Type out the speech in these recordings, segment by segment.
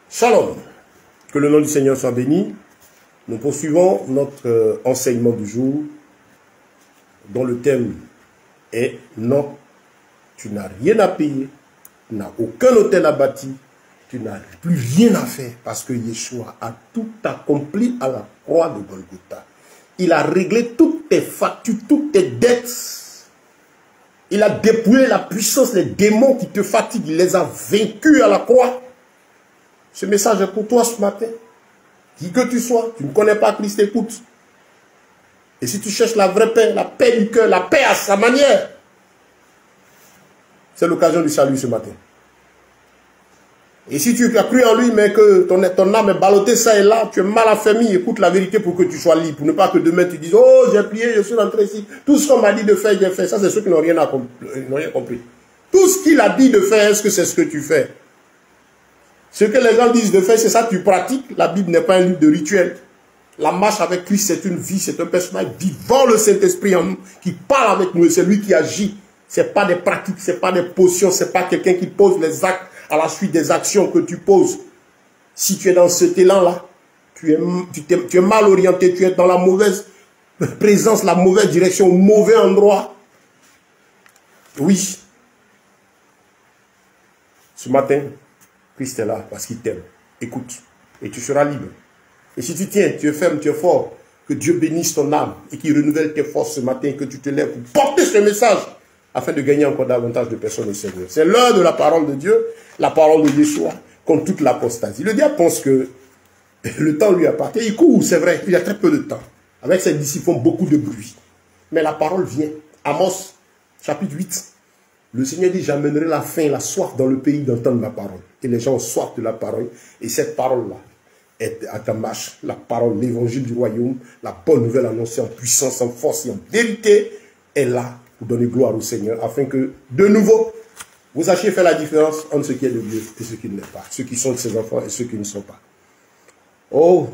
Shalom, que le nom du Seigneur soit béni. Nous poursuivons notre enseignement du jour dont le thème est « Non, tu n'as rien à payer, tu n'as aucun hôtel à bâtir, tu n'as plus rien à faire parce que Yeshua a tout accompli à la croix de Golgotha. Il a réglé toutes tes factures, toutes tes dettes. Il a dépouillé la puissance, les démons qui te fatiguent, il les a vaincus à la croix. Ce message est pour toi ce matin. Qui que tu sois, tu ne connais pas Christ, écoute. Et si tu cherches la vraie paix, la paix du cœur, la paix à sa manière, c'est l'occasion du salut ce matin. Et si tu as cru en lui, mais que ton âme est ballottée ça et là, tu es mal affermi, écoute la vérité pour que tu sois libre. Pour ne pas que demain tu dises, oh j'ai prié, je suis rentré ici. Tout ce qu'on m'a dit de faire, j'ai fait. Ça, c'est ceux qui n'ont rien compris. Tout ce qu'il a dit de faire, est-ce que c'est ce que tu fais? Ce que les gens disent de faire, c'est ça que tu pratiques. La Bible n'est pas un livre de rituel. La marche avec Christ, c'est une vie, c'est un personnage vivant, le Saint-Esprit en nous, qui parle avec nous, c'est lui qui agit. Ce n'est pas des pratiques, ce n'est pas des potions, ce n'est pas quelqu'un qui pose les actes à la suite des actions que tu poses. Si tu es dans cet élan-là, tu es mal orienté, tu es dans la mauvaise présence, la mauvaise direction, au mauvais endroit. Oui. Ce matin, Christ est là parce qu'il t'aime. Écoute, et tu seras libre. Et si tu tiens, tu es ferme, tu es fort, que Dieu bénisse ton âme et qu'il renouvelle tes forces ce matin, que tu te lèves pour porter ce message afin de gagner encore davantage de personnes au Seigneur. C'est l'heure de la parole de Dieu, la parole de Yeshua, contre toute l'apostasie. Le diable pense que le temps lui appartient. Il court, c'est vrai, il y a très peu de temps. Avec ses disciples, ils font beaucoup de bruit. Mais la parole vient. Amos, chapitre 8. Le Seigneur dit, j'amènerai la faim, la soif dans le pays d'entendre ma parole. Et les gens ont soif de la parole. Et cette parole-là est à ta marche. La parole, l'évangile du royaume, la bonne nouvelle annoncée en puissance, en force et en vérité est là pour donner gloire au Seigneur. Afin que, de nouveau, vous sachiez faire la différence entre ce qui est de Dieu et ce qui ne l'est pas. Ceux qui sont de ses enfants et ceux qui ne sont pas. Oh,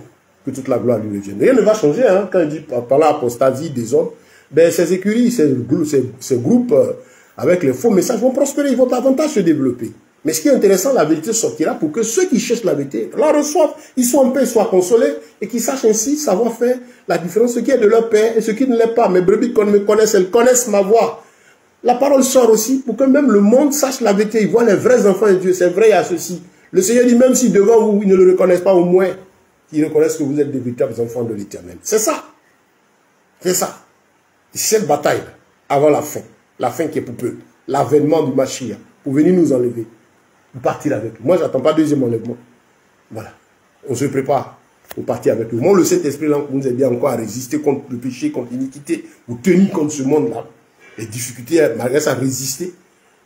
que toute la gloire lui revienne. Rien ne va changer hein, quand il dit par l'apostasie des hommes. Ben, ces écuries, ces groupes avec les faux messages vont prospérer, ils vont davantage se développer. Mais ce qui est intéressant, la vérité sortira pour que ceux qui cherchent la vérité la reçoivent, ils soient en paix, soient consolés et qu'ils sachent ainsi savoir faire la différence, ce qui est de leur paix et ce qui ne l'est pas. Mes brebis me connaissent, elles connaissent ma voix. La parole sort aussi pour que même le monde sache la vérité. Ils voient les vrais enfants de Dieu. C'est vrai, il y a ceci. Le Seigneur dit, même si devant vous, ils ne le reconnaissent pas, au moins, ils reconnaissent que vous êtes des véritables enfants de l'Éternel. C'est ça. C'est ça. C'est cette bataille avant la fin qui est pour peu, l'avènement du Mashiach, pour venir nous enlever, pour partir avec lui. Moi, je n'attends pas deuxième enlèvement. Voilà. On se prépare pour partir avec lui. Moi, le Saint-Esprit nous aide encore à résister contre le péché, contre l'iniquité, pour tenir contre ce monde-là. Les difficultés, malgré ça, résister.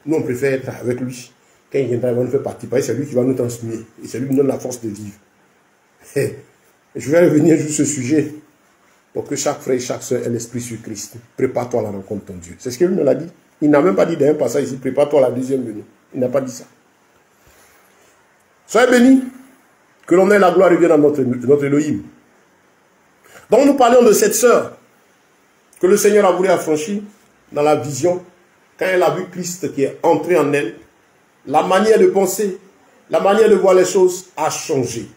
Nous, on préfère être avec lui. Quand il viendra, il va nous faire partie. C'est lui qui va nous transmettre. Et c'est lui qui nous donne la force de vivre. Et je vais revenir sur ce sujet pour que chaque frère et chaque soeur ait l'esprit sur Christ. Prépare-toi à la rencontre de ton Dieu. C'est ce qu'il nous l'a dit. Il n'a même pas dit d'un passage ici, prépare-toi à la deuxième venue. Il n'a pas dit ça. Soyez bénis. Que l'on ait la gloire revienne à notre Elohim. Donc nous parlions de cette sœur que le Seigneur a voulu affranchir dans la vision. Quand elle a vu Christ qui est entré en elle, la manière de penser, la manière de voir les choses a changé.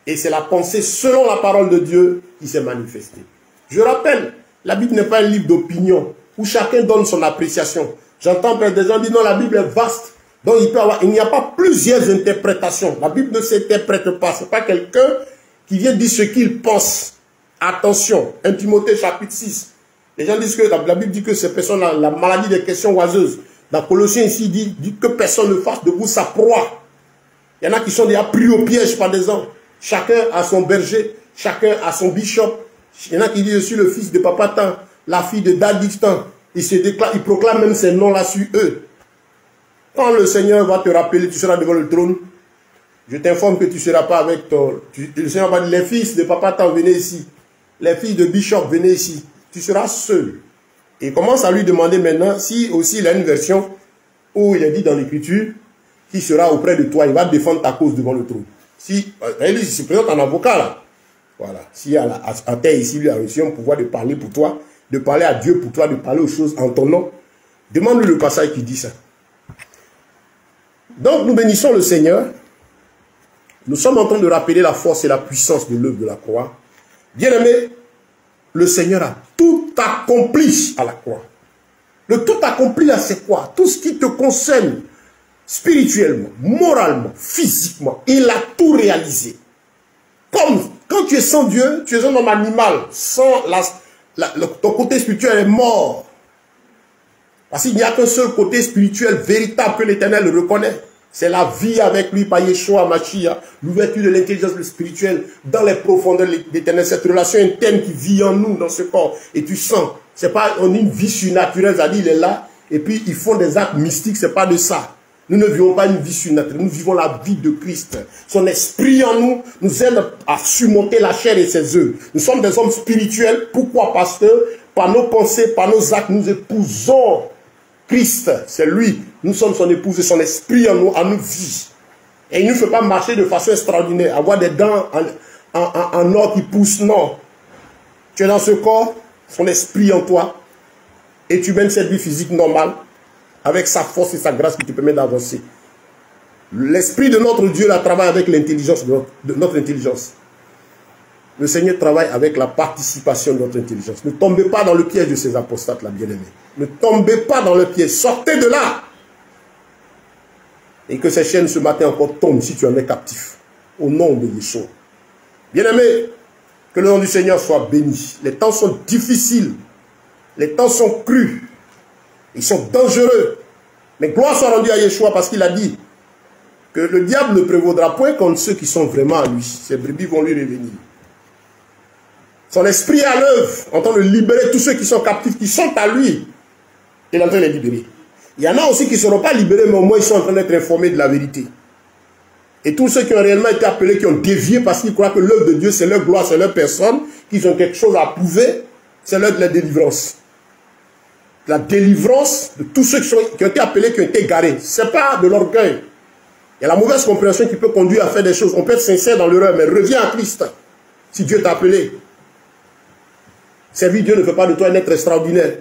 Et c'est la pensée selon la parole de Dieu qui s'est manifestée. Je rappelle, la Bible n'est pas un livre d'opinion où chacun donne son appréciation. J'entends des gens dire non, la Bible est vaste. Donc il n'y a pas plusieurs interprétations. La Bible ne s'interprète pas. Ce n'est pas quelqu'un qui vient dire ce qu'il pense. Attention, 1 Timothée chapitre 6. Les gens disent que la Bible dit que ces personnes ont la maladie des questions oiseuses. Dans Colossiens ici, il dit que personne ne fasse de vous sa proie. Il y en a qui sont déjà pris au piège par des gens. Chacun a son berger, chacun a son bishop. Il y en a qui disent, je suis le fils de Papa Tan, la fille de Daddy Tan. Il proclame même ces noms-là sur eux. Quand le Seigneur va te rappeler, tu seras devant le trône. Je t'informe que tu ne seras pas avec ton... Le Seigneur va dire, les fils de Papa Tan, venez ici. Les fils de bishop, venez ici. Tu seras seul. Et il commence à lui demander maintenant si aussi il a une version où il est dit dans l'écriture qu'il sera auprès de toi, il va défendre ta cause devant le trône. Si, il se présente en avocat là. Voilà. Si à terre ici, lui a reçu un pouvoir de parler pour toi, de parler à Dieu pour toi, de parler aux choses en ton nom, demande-lui le passage qui dit ça. Donc nous bénissons le Seigneur Nous sommes en train de rappeler la force et la puissance de l'œuvre de la croix. Bien-aimé, le Seigneur a tout accompli à la croix. Le tout accompli là, c'est quoi? Tout ce qui te concerne spirituellement, moralement, physiquement, il a tout réalisé. Comme quand tu es sans Dieu, tu es un homme animal, sans ton côté spirituel est mort. Parce qu'il n'y a qu'un seul côté spirituel véritable que l'Éternel reconnaît. C'est la vie avec lui par Yeshua Mashiach, l'ouverture de l'intelligence spirituelle dans les profondeurs de l'Éternel, cette relation interne qui vit en nous dans ce corps. Et tu sens, c'est pas une vie surnaturelle, c'est-à-dire il est là, et puis ils font des actes mystiques, c'est pas de ça. Nous ne vivons pas une vie surnaturelle, nous vivons la vie de Christ. Son esprit en nous nous aide à surmonter la chair et ses œuvres. Nous sommes des hommes spirituels. Pourquoi? Parce que par nos pensées, par nos actes, nous épousons Christ. C'est lui. Nous sommes son épouse et son esprit en nous vit. Et il ne fait pas marcher de façon extraordinaire, avoir des dents en or qui poussent. Non. Tu es dans ce corps, son esprit en toi, et tu mènes cette vie physique normale, avec sa force et sa grâce qui te permet d'avancer. L'esprit de notre Dieu là travaille avec l'intelligence de notre intelligence. Le Seigneur travaille avec la participation de notre intelligence. Ne tombez pas dans le piège de ces apostates là, bien-aimés. Ne tombez pas dans le piège. Sortez de là. Et que ces chaînes ce matin encore tombent si tu en es captif. Au nom de Yeshua. Bien-aimés, que le nom du Seigneur soit béni. Les temps sont difficiles. Les temps sont crus. Ils sont dangereux. Mais gloire soit rendue à Yeshua parce qu'il a dit que le diable ne prévaudra point contre ceux qui sont vraiment à lui. Ces brebis vont lui revenir. Son esprit est à l'œuvre, en train de libérer tous ceux qui sont captifs, qui sont à lui. Il est en train de les libérer. Il y en a aussi qui ne seront pas libérés, mais au moins ils sont en train d'être informés de la vérité. Et tous ceux qui ont réellement été appelés, qui ont dévié parce qu'ils croient que l'œuvre de Dieu, c'est leur gloire, c'est leur personne, qu'ils ont quelque chose à prouver, c'est l'heure de la délivrance. La délivrance de tous ceux qui ont été appelés, qui ont été garés. Ce n'est pas de l'orgueil. Il y a la mauvaise compréhension qui peut conduire à faire des choses. On peut être sincère dans l'erreur, mais reviens à Christ. Si Dieu t'a appelé. Servir Dieu ne fait pas de toi un être extraordinaire.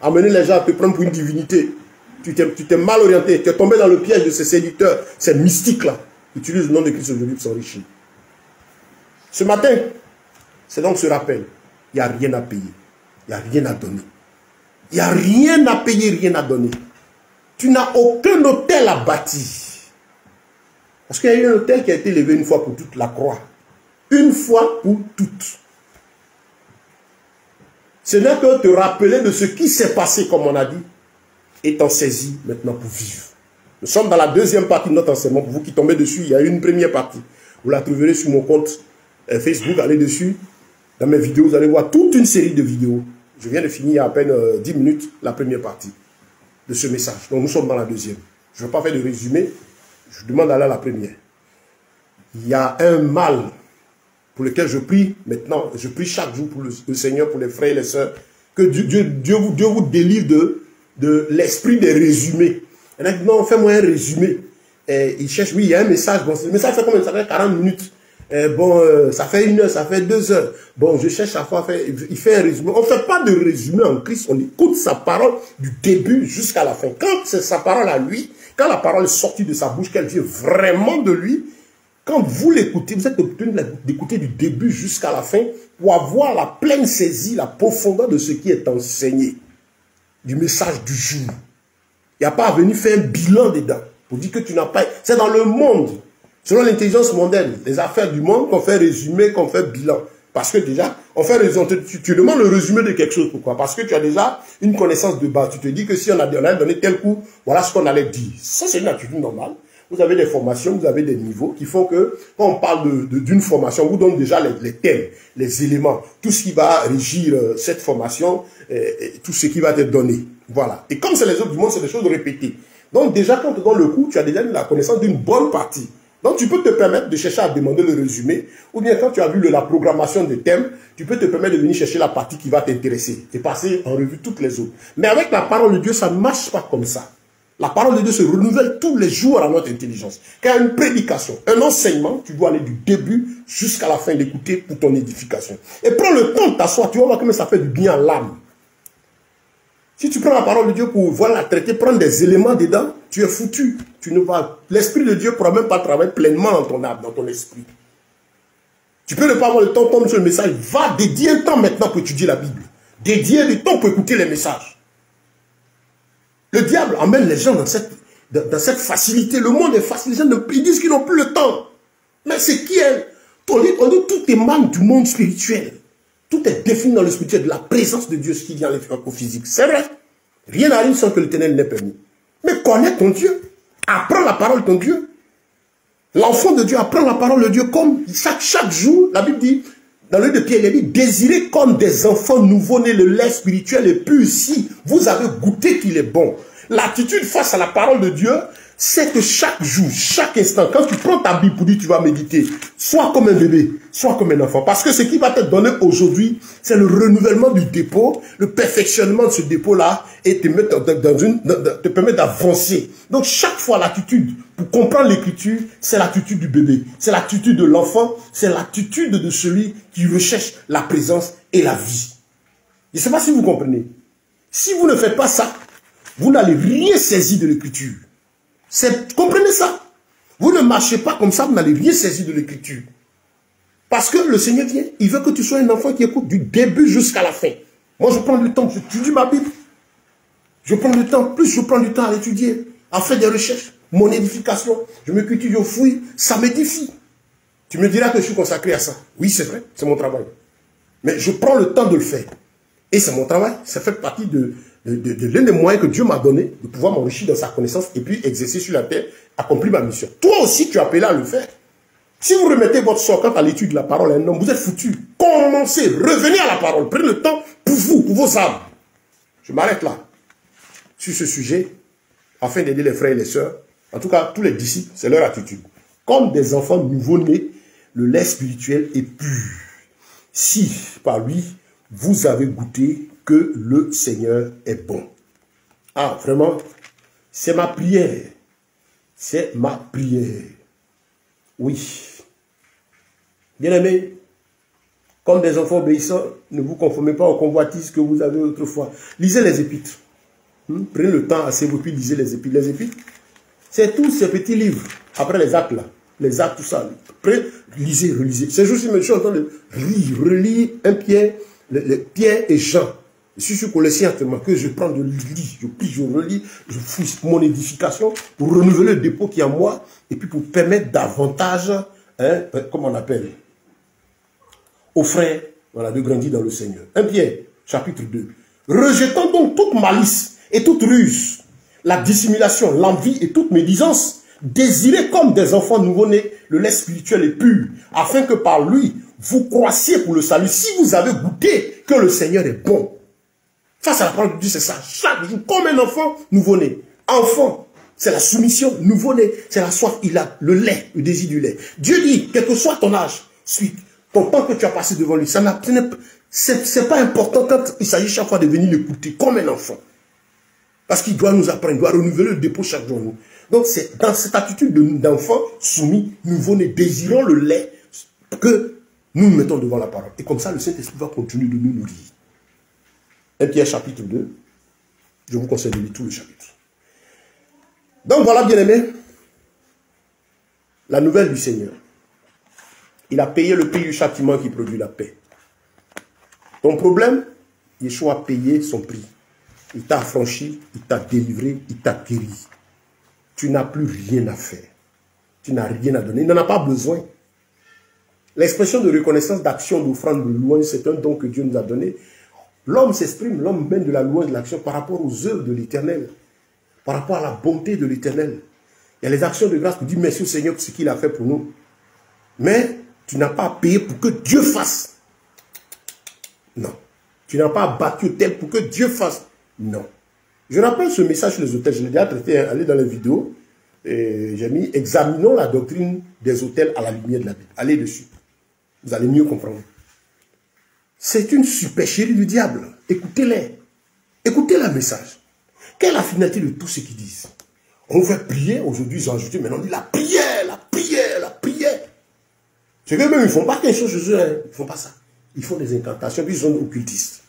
Amener les gens à te prendre pour une divinité. Tu t'es mal orienté. Tu es tombé dans le piège de ces séducteurs, ces mystiques-là. Utilise le nom de Christ aujourd'hui pour s'enrichir. Ce matin, c'est donc ce rappel. Il n'y a rien à payer. Il n'y a rien à donner. Il n'y a rien à payer, rien à donner. Tu n'as aucun hôtel à bâtir. Parce qu'il y a eu un hôtel qui a été levé une fois pour toutes, la croix. Une fois pour toutes. Ce n'est que te rappeler de ce qui s'est passé, comme on a dit, et t'en saisir maintenant pour vivre. Nous sommes dans la deuxième partie de notre enseignement. Pour vous qui tombez dessus, il y a une première partie. Vous la trouverez sur mon compte Facebook. Allez dessus. Dans mes vidéos, vous allez voir toute une série de vidéos. Je viens de finir il y a à peine 10 minutes la première partie de ce message. Donc nous sommes dans la deuxième. Je ne vais pas faire de résumé. Je demande d'aller à la première. Il y a un mal pour lequel je prie maintenant. Je prie chaque jour pour le Seigneur, pour les frères et les sœurs. Que Dieu vous délivre de l'esprit des résumés. Il y en a qui disent non, fais-moi un résumé. Et il cherche, oui, il y a un message. Bon, le message fait combien? Ça fait 40 minutes. Ça fait 1 heure, ça fait 2 heures. Bon, je cherche à fois faire. Il fait un résumé. On ne fait pas de résumé en Christ. On écoute sa parole du début jusqu'à la fin. Quand c'est sa parole à lui, quand la parole est sortie de sa bouche, qu'elle vient vraiment de lui, quand vous l'écoutez, vous êtes obtenu d'écouter du début jusqu'à la fin pour avoir la pleine saisie, la profondeur de ce qui est enseigné, du message du jour. Il n'y a pas à venir faire un bilan dedans pour dire que tu n'as pas. C'est dans le monde. Selon l'intelligence mondaine, les affaires du monde, qu'on fait résumé, qu'on fait bilan. Parce que déjà, on fait résumé, tu demandes le résumé de quelque chose. Pourquoi? Parce que tu as déjà une connaissance de base. Tu te dis que si on allait donner tel coup, voilà ce qu'on allait dire. Ça, c'est une attitude normale. Vous avez des formations, vous avez des niveaux qui font que, quand on parle d'une formation, on vous donne déjà les thèmes, les éléments, tout ce qui va régir cette formation, tout ce qui va te donner. Voilà. Et comme c'est les autres du monde, c'est des choses répétées. Donc déjà, quand on te donne le coup, tu as déjà eu la connaissance d'une bonne partie. Donc tu peux te permettre de chercher à demander le résumé, ou bien quand tu as vu la programmation des thèmes, tu peux te permettre de venir chercher la partie qui va t'intéresser et passer en revue toutes les autres. Mais avec la parole de Dieu, ça ne marche pas comme ça. La parole de Dieu se renouvelle tous les jours à notre intelligence. Quand il y a une prédication, un enseignement, tu dois aller du début jusqu'à la fin d'écouter pour ton édification. Et prends le temps de t'asseoir, tu vas voir comment ça fait du bien à l'âme. Si tu prends la parole de Dieu pour voir la traiter, prendre des éléments dedans, tu es foutu. L'Esprit de Dieu ne pourra même pas travailler pleinement dans ton âme, dans ton esprit. Tu peux ne pas avoir le temps de tomber sur le message. Va dédier un temps maintenant pour étudier la Bible. Dédier du temps pour écouter les messages. Le diable emmène les gens dans cette facilité. Le monde est facile. Les gens ils disent qu'ils n'ont plus le temps. Mais c'est qui est... On dit tout émane du monde spirituel. Tout est défini dans le spirituel, de la présence de Dieu, ce qui vient au physique. C'est vrai. Rien n'arrive sans que l'Éternel n'ait permis. Mais connais ton Dieu. Apprends la parole de ton Dieu. L'enfant de Dieu apprend la parole de Dieu comme chaque jour. La Bible dit, dans le livre de Pierre, il dit, désirez comme des enfants nouveau-nés le lait spirituel et pur. Si vous avez goûté qu'il est bon. L'attitude face à la parole de Dieu, c'est que chaque jour, chaque instant, quand tu prends ta Bible pour dire tu vas méditer, sois comme un bébé, sois comme un enfant. Parce que ce qui va te donner aujourd'hui, c'est le renouvellement du dépôt, le perfectionnement de ce dépôt-là, et te mettre te permettre d'avancer. Donc chaque fois, l'attitude, pour comprendre l'écriture, c'est l'attitude du bébé, c'est l'attitude de l'enfant, c'est l'attitude de celui qui recherche la présence et la vie. Je ne sais pas si vous comprenez. Si vous ne faites pas ça, vous n'allez rien saisir de l'écriture. Comprenez ça. Vous ne marchez pas comme ça, vous n'allez rien saisir de l'écriture. Parce que le Seigneur vient, il veut que tu sois un enfant qui écoute du début jusqu'à la fin. Moi, je prends du temps, j'étudie ma Bible. Je prends du temps, plus je prends du temps à l'étudier, à faire des recherches, mon édification. Je me cultive, je fouille, ça m'édifie. Tu me diras que je suis consacré à ça. Oui, c'est vrai, c'est mon travail. Mais je prends le temps de le faire. Et c'est mon travail, ça fait partie de l'un des moyens que Dieu m'a donné, de pouvoir m'enrichir dans sa connaissance et puis exercer sur la terre, accomplir ma mission. Toi aussi, tu es appelé à le faire. Si vous remettez votre sort quant à l'étude de la parole à un homme, vous êtes foutu. Commencez, revenez à la parole, prenez le temps pour vous, pour vos âmes. Je m'arrête là, sur ce sujet, afin d'aider les frères et les sœurs. En tout cas, tous les disciples, c'est leur attitude. Comme des enfants nouveau-nés, le lait spirituel est pur. Si, par lui, vous avez goûté que le Seigneur est bon. Ah, vraiment, c'est ma prière. C'est ma prière. Oui. Bien-aimés, comme des enfants obéissants, ne vous conformez pas aux convoitises que vous avez autrefois. Lisez les épîtres. Prenez le temps assez vous puis lisez les épîtres. Les épîtres, c'est tous ces petits livres. Après les actes là. Les actes, tout ça. Prenez, lisez, relisez. Ces jours-ci, je suis en train de relire un Pierre, Pierre et Jean. Je suis sur Colossiens actuellement que je prends de lis, je plie, je relis, je fouille mon édification pour renouveler le dépôt qui est en moi et puis pour permettre davantage, hein, comment on appelle, aux frères, voilà, de grandir dans le Seigneur. 1 Pierre, chapitre 2. Rejetant donc toute malice et toute ruse, la dissimulation, l'envie et toute médisance, désirez comme des enfants nouveau-nés le lait spirituel et pur, afin que par lui, vous croissiez pour le salut. Si vous avez goûté que le Seigneur est bon. Face à la parole de Dieu, c'est ça. Chaque jour, comme un enfant nouveau-né. Enfant, c'est la soumission. Nouveau-né, c'est la soif. Il a le lait, le désir du lait. Dieu dit, quel que soit ton âge, suite, ton temps que tu as passé devant lui, c'est pas important quand il s'agit chaque fois de venir l'écouter comme un enfant. Parce qu'il doit nous apprendre, il doit renouveler le dépôt chaque jour. Donc, c'est dans cette attitude d'enfant soumis, nouveau-né, désirant le lait que nous nous mettons devant la parole. Et comme ça, le Saint-Esprit va continuer de nous nourrir. 1 Pierre chapitre 2. Je vous conseille de lire tout le chapitre. Donc voilà, bien-aimés, la nouvelle du Seigneur. Il a payé le prix du châtiment qui produit la paix. Ton problème, Yeshua a payé son prix. Il t'a affranchi, il t'a délivré, il t'a guéri. Tu n'as plus rien à faire. Tu n'as rien à donner. Il n'en a pas besoin. L'expression de reconnaissance, d'action, d'offrande, de louange, c'est un don que Dieu nous a donné. L'homme s'exprime, l'homme mène de la louange, de l'action par rapport aux œuvres de l'Éternel, par rapport à la bonté de l'Éternel. Il y a les actions de grâce pour dire merci au Seigneur pour ce qu'il a fait pour nous. Mais tu n'as pas à payer pour que Dieu fasse. Non. Tu n'as pas à battre tel pour que Dieu fasse. Non. Je rappelle ce message sur les autels. Je l'ai déjà traité, allez dans les vidéos. J'ai mis examinons la doctrine des autels à la lumière de la Bible. Allez dessus. Vous allez mieux comprendre. C'est une supercherie du diable. Écoutez-les. Écoutez le message. Quelle est la finalité de tout ce qu'ils disent? On fait prier, aujourd'hui ils ont ajouté, maintenant on dit la prière, la prière, la prière. C'est que même ils ne font pas quelque chose chez eux, hein. Ils ne font pas ça. Ils font des incantations, puis ils sont occultistes.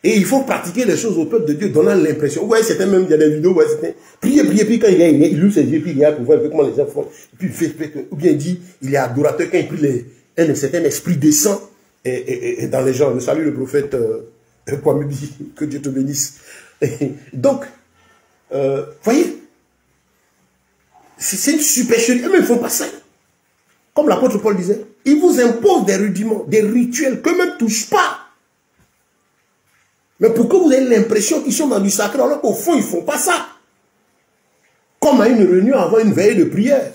Et il faut pratiquer les choses au peuple de Dieu, donnant l'impression. Vous voyez, c'était même, il y a des vidéos, ouais, c'était prier, puis quand il loue ses yeux, puis il regarde pour voir comment les gens font. Et puis il fait, ou bien il dit, il est adorateur, quand il prie, un certain esprit descend et dans les gens. Je salue le prophète Kwamebi, que Dieu te bénisse. Donc, voyez, c'est une supercherie. Eux-mêmes ne font pas ça. Comme l'apôtre Paul disait, ils vous imposent des rudiments, des rituels qu'eux-mêmes ne touchent pas. Mais pour que vous ayez l'impression qu'ils sont dans du sacré, alors qu'au fond, ils ne font pas ça. Comme à une réunion avant une veillée de prière.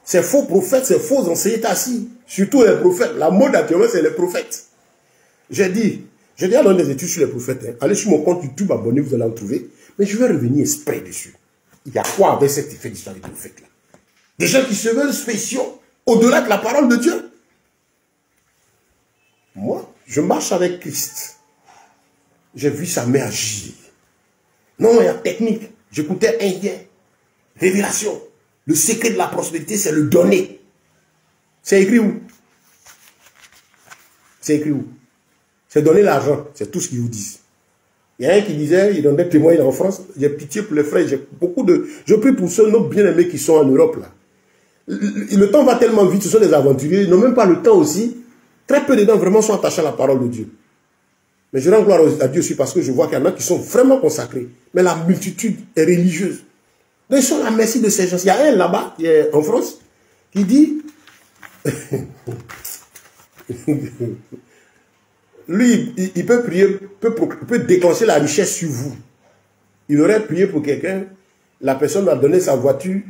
Ces faux prophètes, ces faux enseignants assis. Surtout les prophètes. La mode actuellement, c'est les prophètes. J'ai déjà donné des études sur les prophètes. Hein. Allez sur mon compte YouTube, abonnez, vous allez en trouver. Mais je vais revenir exprès dessus. Il y a quoi avec cet effet d'histoire des prophètes là? Des gens qui se veulent spéciaux, au-delà de la parole de Dieu. Moi, je marche avec Christ. J'ai vu sa mère agir. Non, il y a technique. J'écoutais un hier. Révélation. Le secret de la prospérité, c'est le donner. C'est écrit où? C'est écrit où? C'est donner l'argent. C'est tout ce qu'ils vous disent. Il y a un qui disait, il donnait témoignage en France. J'ai pitié pour les frères. Je prie pour ceux, nos bien-aimés qui sont en Europe là. Le temps va tellement vite. Ce sont des aventuriers. Ils n'ont même pas le temps aussi. Très peu dedans vraiment sont attachés à la parole de Dieu. Mais je rends gloire à Dieu aussi parce que je vois qu'il y en a qui sont vraiment consacrés. Mais la multitude est religieuse. Donc ils sont à la merci de ces gens. Il y a un là-bas, qui est en France, qui dit... Lui, il peut prier, peut déclencher la richesse sur vous. Il aurait prié pour quelqu'un, la personne a donné sa voiture,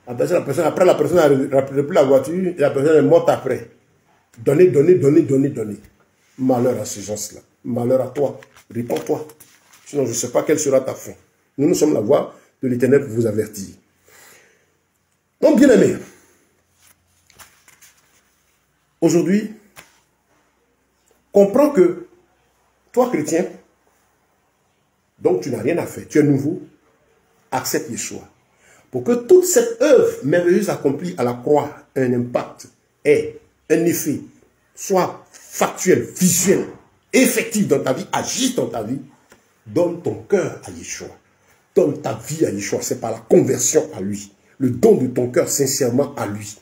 après la personne a repris la voiture, et la personne est morte après. Donnez, donnez, donnez, donnez, donnez. Malheur à ces gens-là. Malheur à toi. Réponds-toi. Sinon, je ne sais pas quelle sera ta fin. Nous sommes la voix de l'Éternel pour vous avertir. Donc, bien aimé, aujourd'hui, comprends que toi, chrétien, donc tu n'as rien à faire. Tu es nouveau. Accepte Yeshua. Pour que toute cette œuvre merveilleuse accomplie à la croix ait un impact, ait un effet, soit factuel, visuel, effectif dans ta vie, agisse dans ta vie, donne ton cœur à Yeshua. Donne ta vie à Yeshua. C'est par la conversion à lui. Le don de ton cœur sincèrement à lui.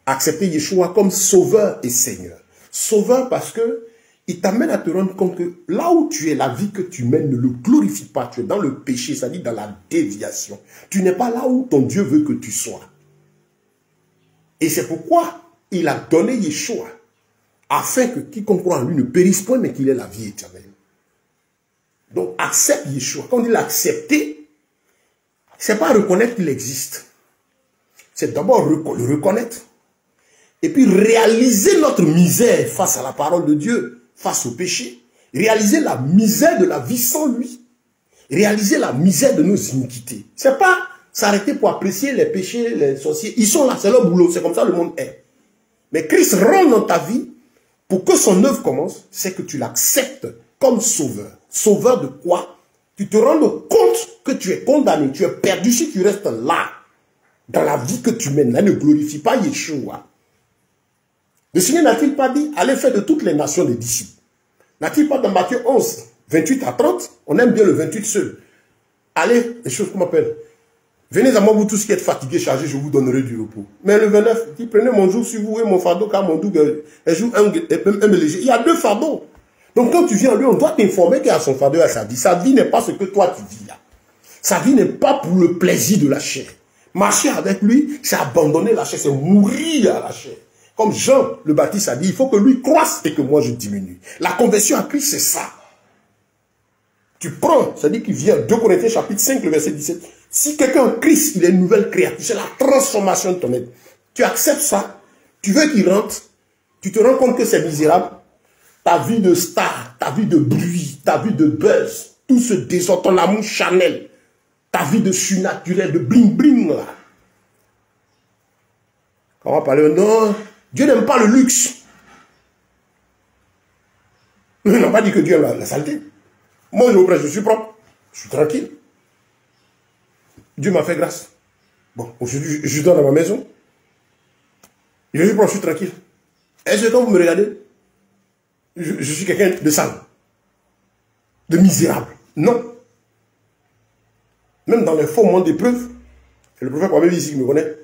Accepter Yeshua comme sauveur et Seigneur. Sauveur parce que il t'amène à te rendre compte que là où tu es, la vie que tu mènes ne le glorifie pas. Tu es dans le péché, c'est-à-dire dans la déviation. Tu n'es pas là où ton Dieu veut que tu sois. Et c'est pourquoi il a donné Yeshua, afin que quiconque croit en lui ne périsse point, mais qu'il ait la vie éternelle. Donc, accepte Yeshua. Quand il l'a accepté, c'est pas reconnaître qu'il existe. C'est d'abord le reconnaître. Et puis réaliser notre misère face à la parole de Dieu, face au péché. Réaliser la misère de la vie sans lui. Réaliser la misère de nos iniquités. C'est pas s'arrêter pour apprécier les péchés, les sorciers. Ils sont là, c'est leur boulot, c'est comme ça le monde est. Mais Christ rentre dans ta vie, pour que son œuvre commence, c'est que tu l'acceptes comme sauveur. Sauveur de quoi? Tu te rends compte que tu es condamné, tu es perdu si tu restes là, dans la vie que tu mènes. Là, ne glorifie pas Yeshua. Le Seigneur n'a-t-il pas dit, allez faire de toutes les nations des disciples? N'a-t-il pas dans Matthieu 11, 28 à 30, on aime bien le 28 seul. Allez, les choses qu'on m'appelle. Venez à moi, vous tous qui êtes fatigués, chargés, je vous donnerai du repos. Mais le 29, il dit, prenez mon joug sur vous et mon fardeau, car mon doux est joug un léger. Il y a deux fardeaux. Donc quand tu viens à lui, on doit t'informer qu'il a son fardeau à sa vie. Sa vie n'est pas ce que toi tu vis là. Sa vie n'est pas pour le plaisir de la chair. Marcher avec lui, c'est abandonner la chair, c'est mourir à la chair. Comme Jean le Baptiste a dit, il faut que lui croisse et que moi je diminue. La conversion à Christ, c'est ça. Tu prends, ça dit qu'il vient, 2 Corinthiens chapitre 5, le verset 17. Si quelqu'un en Christ, il est une nouvelle créature, c'est la transformation de ton être. Tu acceptes ça, tu veux qu'il rentre, tu te rends compte que c'est misérable. Ta vie de star, ta vie de bruit, ta vie de buzz, tout ce désordre, ton amour charnel, ta vie de surnaturel, de bling-bling là. Quand on va parler, non, Dieu n'aime pas le luxe. Ils n'ont pas dit que Dieu aime la saleté. Moi, je suis propre, je suis tranquille. Dieu m'a fait grâce. Bon, aujourd'hui, je dors dans ma maison. Je suis propre, je suis tranquille. Est-ce que quand vous me regardez, je suis quelqu'un de sale? de misérable. Non. Même dans les forts moments d'épreuve, et le prophète Mohamed ici qui me connaît,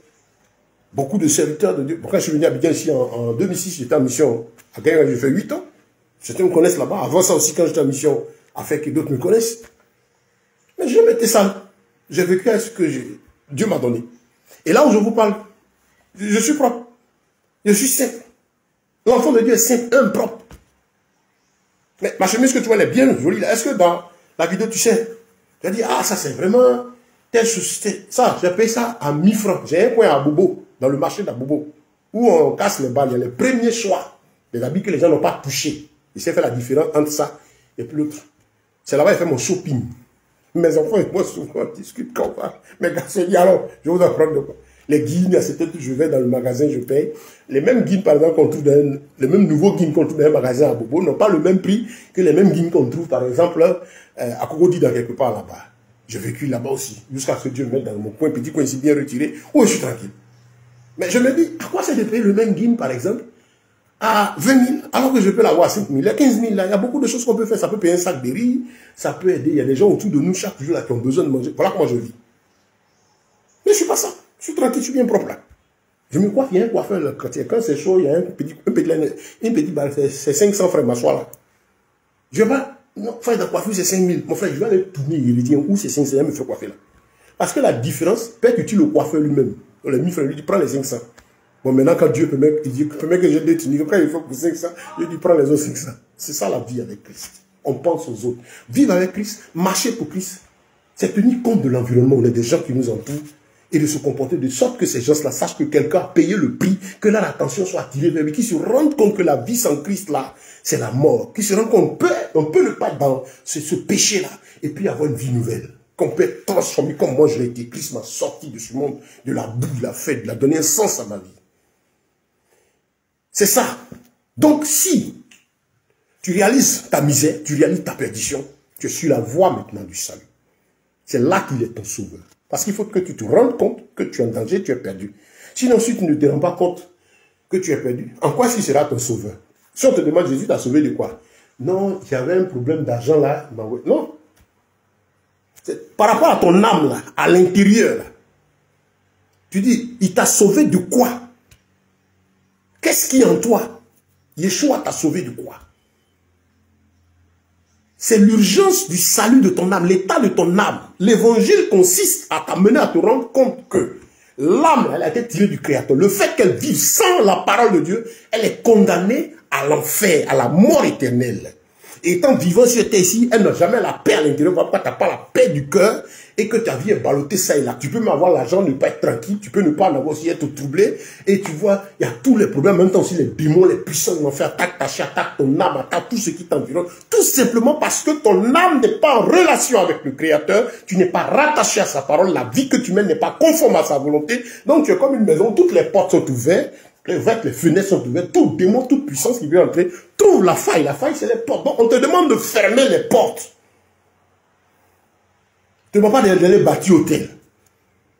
beaucoup de serviteurs de Dieu. Quand je suis venu à Abidjan ici en 2006, j'étais en mission à Gaïa, j'ai fait 8 ans. Certains me connaissent là-bas. Avant ça aussi, quand j'étais en mission, afin que d'autres me connaissent. Mais je m'étais sale. J'ai vécu à ce que Dieu m'a donné. Et là où je vous parle, je suis propre. Je suis saint. L'enfant de Dieu est saint, un propre. Mais ma chemise que tu vois, elle est bien jolie. Est-ce que dans la vidéo, tu sais, tu as dit, ah, ça c'est vraiment telle société. Ça, j'ai payé ça à 1000 francs. J'ai un coin à Bobo, dans le marché d'Abobo, où on casse les balles. Il y a les premiers choix des habits que les gens n'ont pas touchés. Il s'est fait la différence entre ça et puis l'autre. C'est là-bas, il fait mon shopping. Mes enfants et moi, souvent, on discute comme ça. Mes gars se disent, alors, je vais vous apprendre de quoi. Les guines, je vais dans le magasin, je paye. Les mêmes guines, par exemple, qu'on trouve dans les mêmes nouveaux guines qu'on trouve dans un magasin à Bobo n'ont pas le même prix que les mêmes guines qu'on trouve, par exemple, à Cocody, dans quelque part là-bas. J'ai vécu là-bas aussi, jusqu'à ce que Dieu me mette dans mon coin, petit coin ici bien retiré, où je suis tranquille. Mais je me dis, à quoi c'est de payer le même guine, par exemple, à 20 000, alors que je peux l'avoir à 5 000, à 15 000, là, il y a beaucoup de choses qu'on peut faire. Ça peut payer un sac de riz, ça peut aider. Il y a des gens autour de nous chaque jour là, qui ont besoin de manger. Voilà comment je vis. Mais je ne suis pas ça. Je suis tranquille, je suis bien propre là. Je me coiffe, il y a un coiffeur là, quand c'est chaud, il y a une petite balle, c'est 500 francs, m'asseoir là. Je vais pas, non, faire de coiffure, c'est 5 000. Mon frère, je vais aller tourner, il lui dit, où c'est 500, il me fait coiffer là. Parce que la différence, peut-être tu le coiffeur lui-même. Les 1000 francs, lui dit, prends les 500. Bon, maintenant, quand Dieu permet, il dit, permet que j'ai des tuniques, quand il faut pour 500, je dis, prends les autres 500. C'est ça la vie avec Christ. On pense aux autres. Vivre avec Christ, marcher pour Christ, c'est tenir compte de l'environnement. On a des gens qui nous entourent et de se comporter de sorte que ces gens-là sachent que quelqu'un a payé le prix, que là, l'attention soit attirée vers lui, qu'ils se rendent compte que la vie sans Christ, là, c'est la mort. Qu'ils se rendent compte qu'on peut ne pas être dans ce péché-là et puis avoir une vie nouvelle. Qu'on peut être transformé comme moi je l'ai été. Christ m'a sorti de ce monde, de la boue, de la fête, il a donné un sens à ma vie. C'est ça. Donc, si tu réalises ta misère, tu réalises ta perdition, tu es sur la voie maintenant du salut. C'est là qu'il est ton sauveur. Parce qu'il faut que tu te rendes compte que tu es en danger, tu es perdu. Sinon, si tu ne te rends pas compte que tu es perdu, en quoi est-ce qu'il sera ton sauveur? Si on te demande, Jésus t'a sauvé de quoi? Non, il y avait un problème d'argent là. Non. Par rapport à ton âme là, à l'intérieur là. Tu dis, il t'a sauvé de quoi? Qu'est-ce qui est en toi? Yeshua t'a sauvé de quoi? C'est l'urgence du salut de ton âme, l'état de ton âme. L'évangile consiste à t'amener à te rendre compte que l'âme, elle a été tirée du Créateur. Le fait qu'elle vive sans la parole de Dieu, elle est condamnée à l'enfer, à la mort éternelle. Et étant vivant sur terre ici, elle n'a jamais la paix à l'intérieur. Pourquoi tu n'as pas la paix du cœur et que ta vie est ballottée ça et là. Tu peux m'avoir l'argent, ne pas être tranquille. Tu peux ne pas en avoir aussi, être troublé. Et tu vois, il y a tous les problèmes. En même temps aussi, les démons, les puissants vont faire attaque ta chair, attaque ton âme, attaque tout ce qui t'environne. Tout simplement parce que ton âme n'est pas en relation avec le Créateur. Tu n'es pas rattaché à sa parole. La vie que tu mènes n'est pas conforme à sa volonté. Donc tu es comme une maison. Toutes les portes sont ouvertes. Les fenêtres sont ouvertes, tout démon, toute puissance qui veut entrer, trouve la faille. La faille, c'est les portes. Donc, on te demande de fermer les portes. Tu ne vas pas d'aller bâtir hôtel.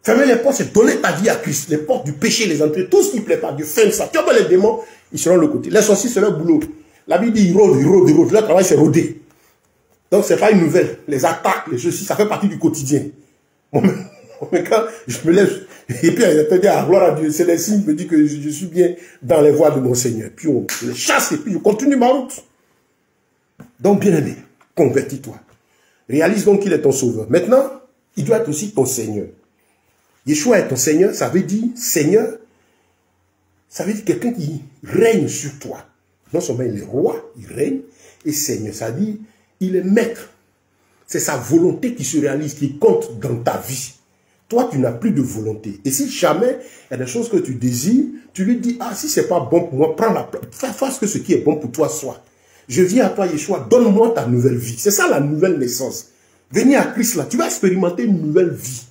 Fermer les portes, c'est donner ta vie à Christ. Les portes du péché, les entrées, tout ce qui ne plaît pas, Dieu ferme ça. Tu vois les démons, ils seront de l'autre côté. Les sorciers, c'est leur boulot. La Bible dit, ils rôdent. Leur travail, c'est rôder. Donc, ce n'est pas une nouvelle. Les attaques, les choses, ça fait partie du quotidien. Mais quand je me lève, et puis je te dis, ah, gloire à Dieu, c'est les signes qui me disent que je suis bien dans les voies de mon Seigneur. Puis on les chasse et puis je continue ma route. Donc, bien aimé, convertis-toi. Réalise donc qu'il est ton sauveur. Maintenant, il doit être aussi ton Seigneur. Yeshua est ton Seigneur, ça veut dire Seigneur, ça veut dire quelqu'un qui règne sur toi. Non seulement il est roi, il règne, et Seigneur, ça veut dire il est maître. C'est sa volonté qui se réalise, qui compte dans ta vie. Toi, tu n'as plus de volonté. Et si jamais il y a des choses que tu désires, tu lui dis, ah, si ce n'est pas bon pour moi, prends la place. Fais que ce qui est bon pour toi soit. Je viens à toi, Yeshua, donne-moi ta nouvelle vie. C'est ça la nouvelle naissance. Venir à Christ là, tu vas expérimenter une nouvelle vie.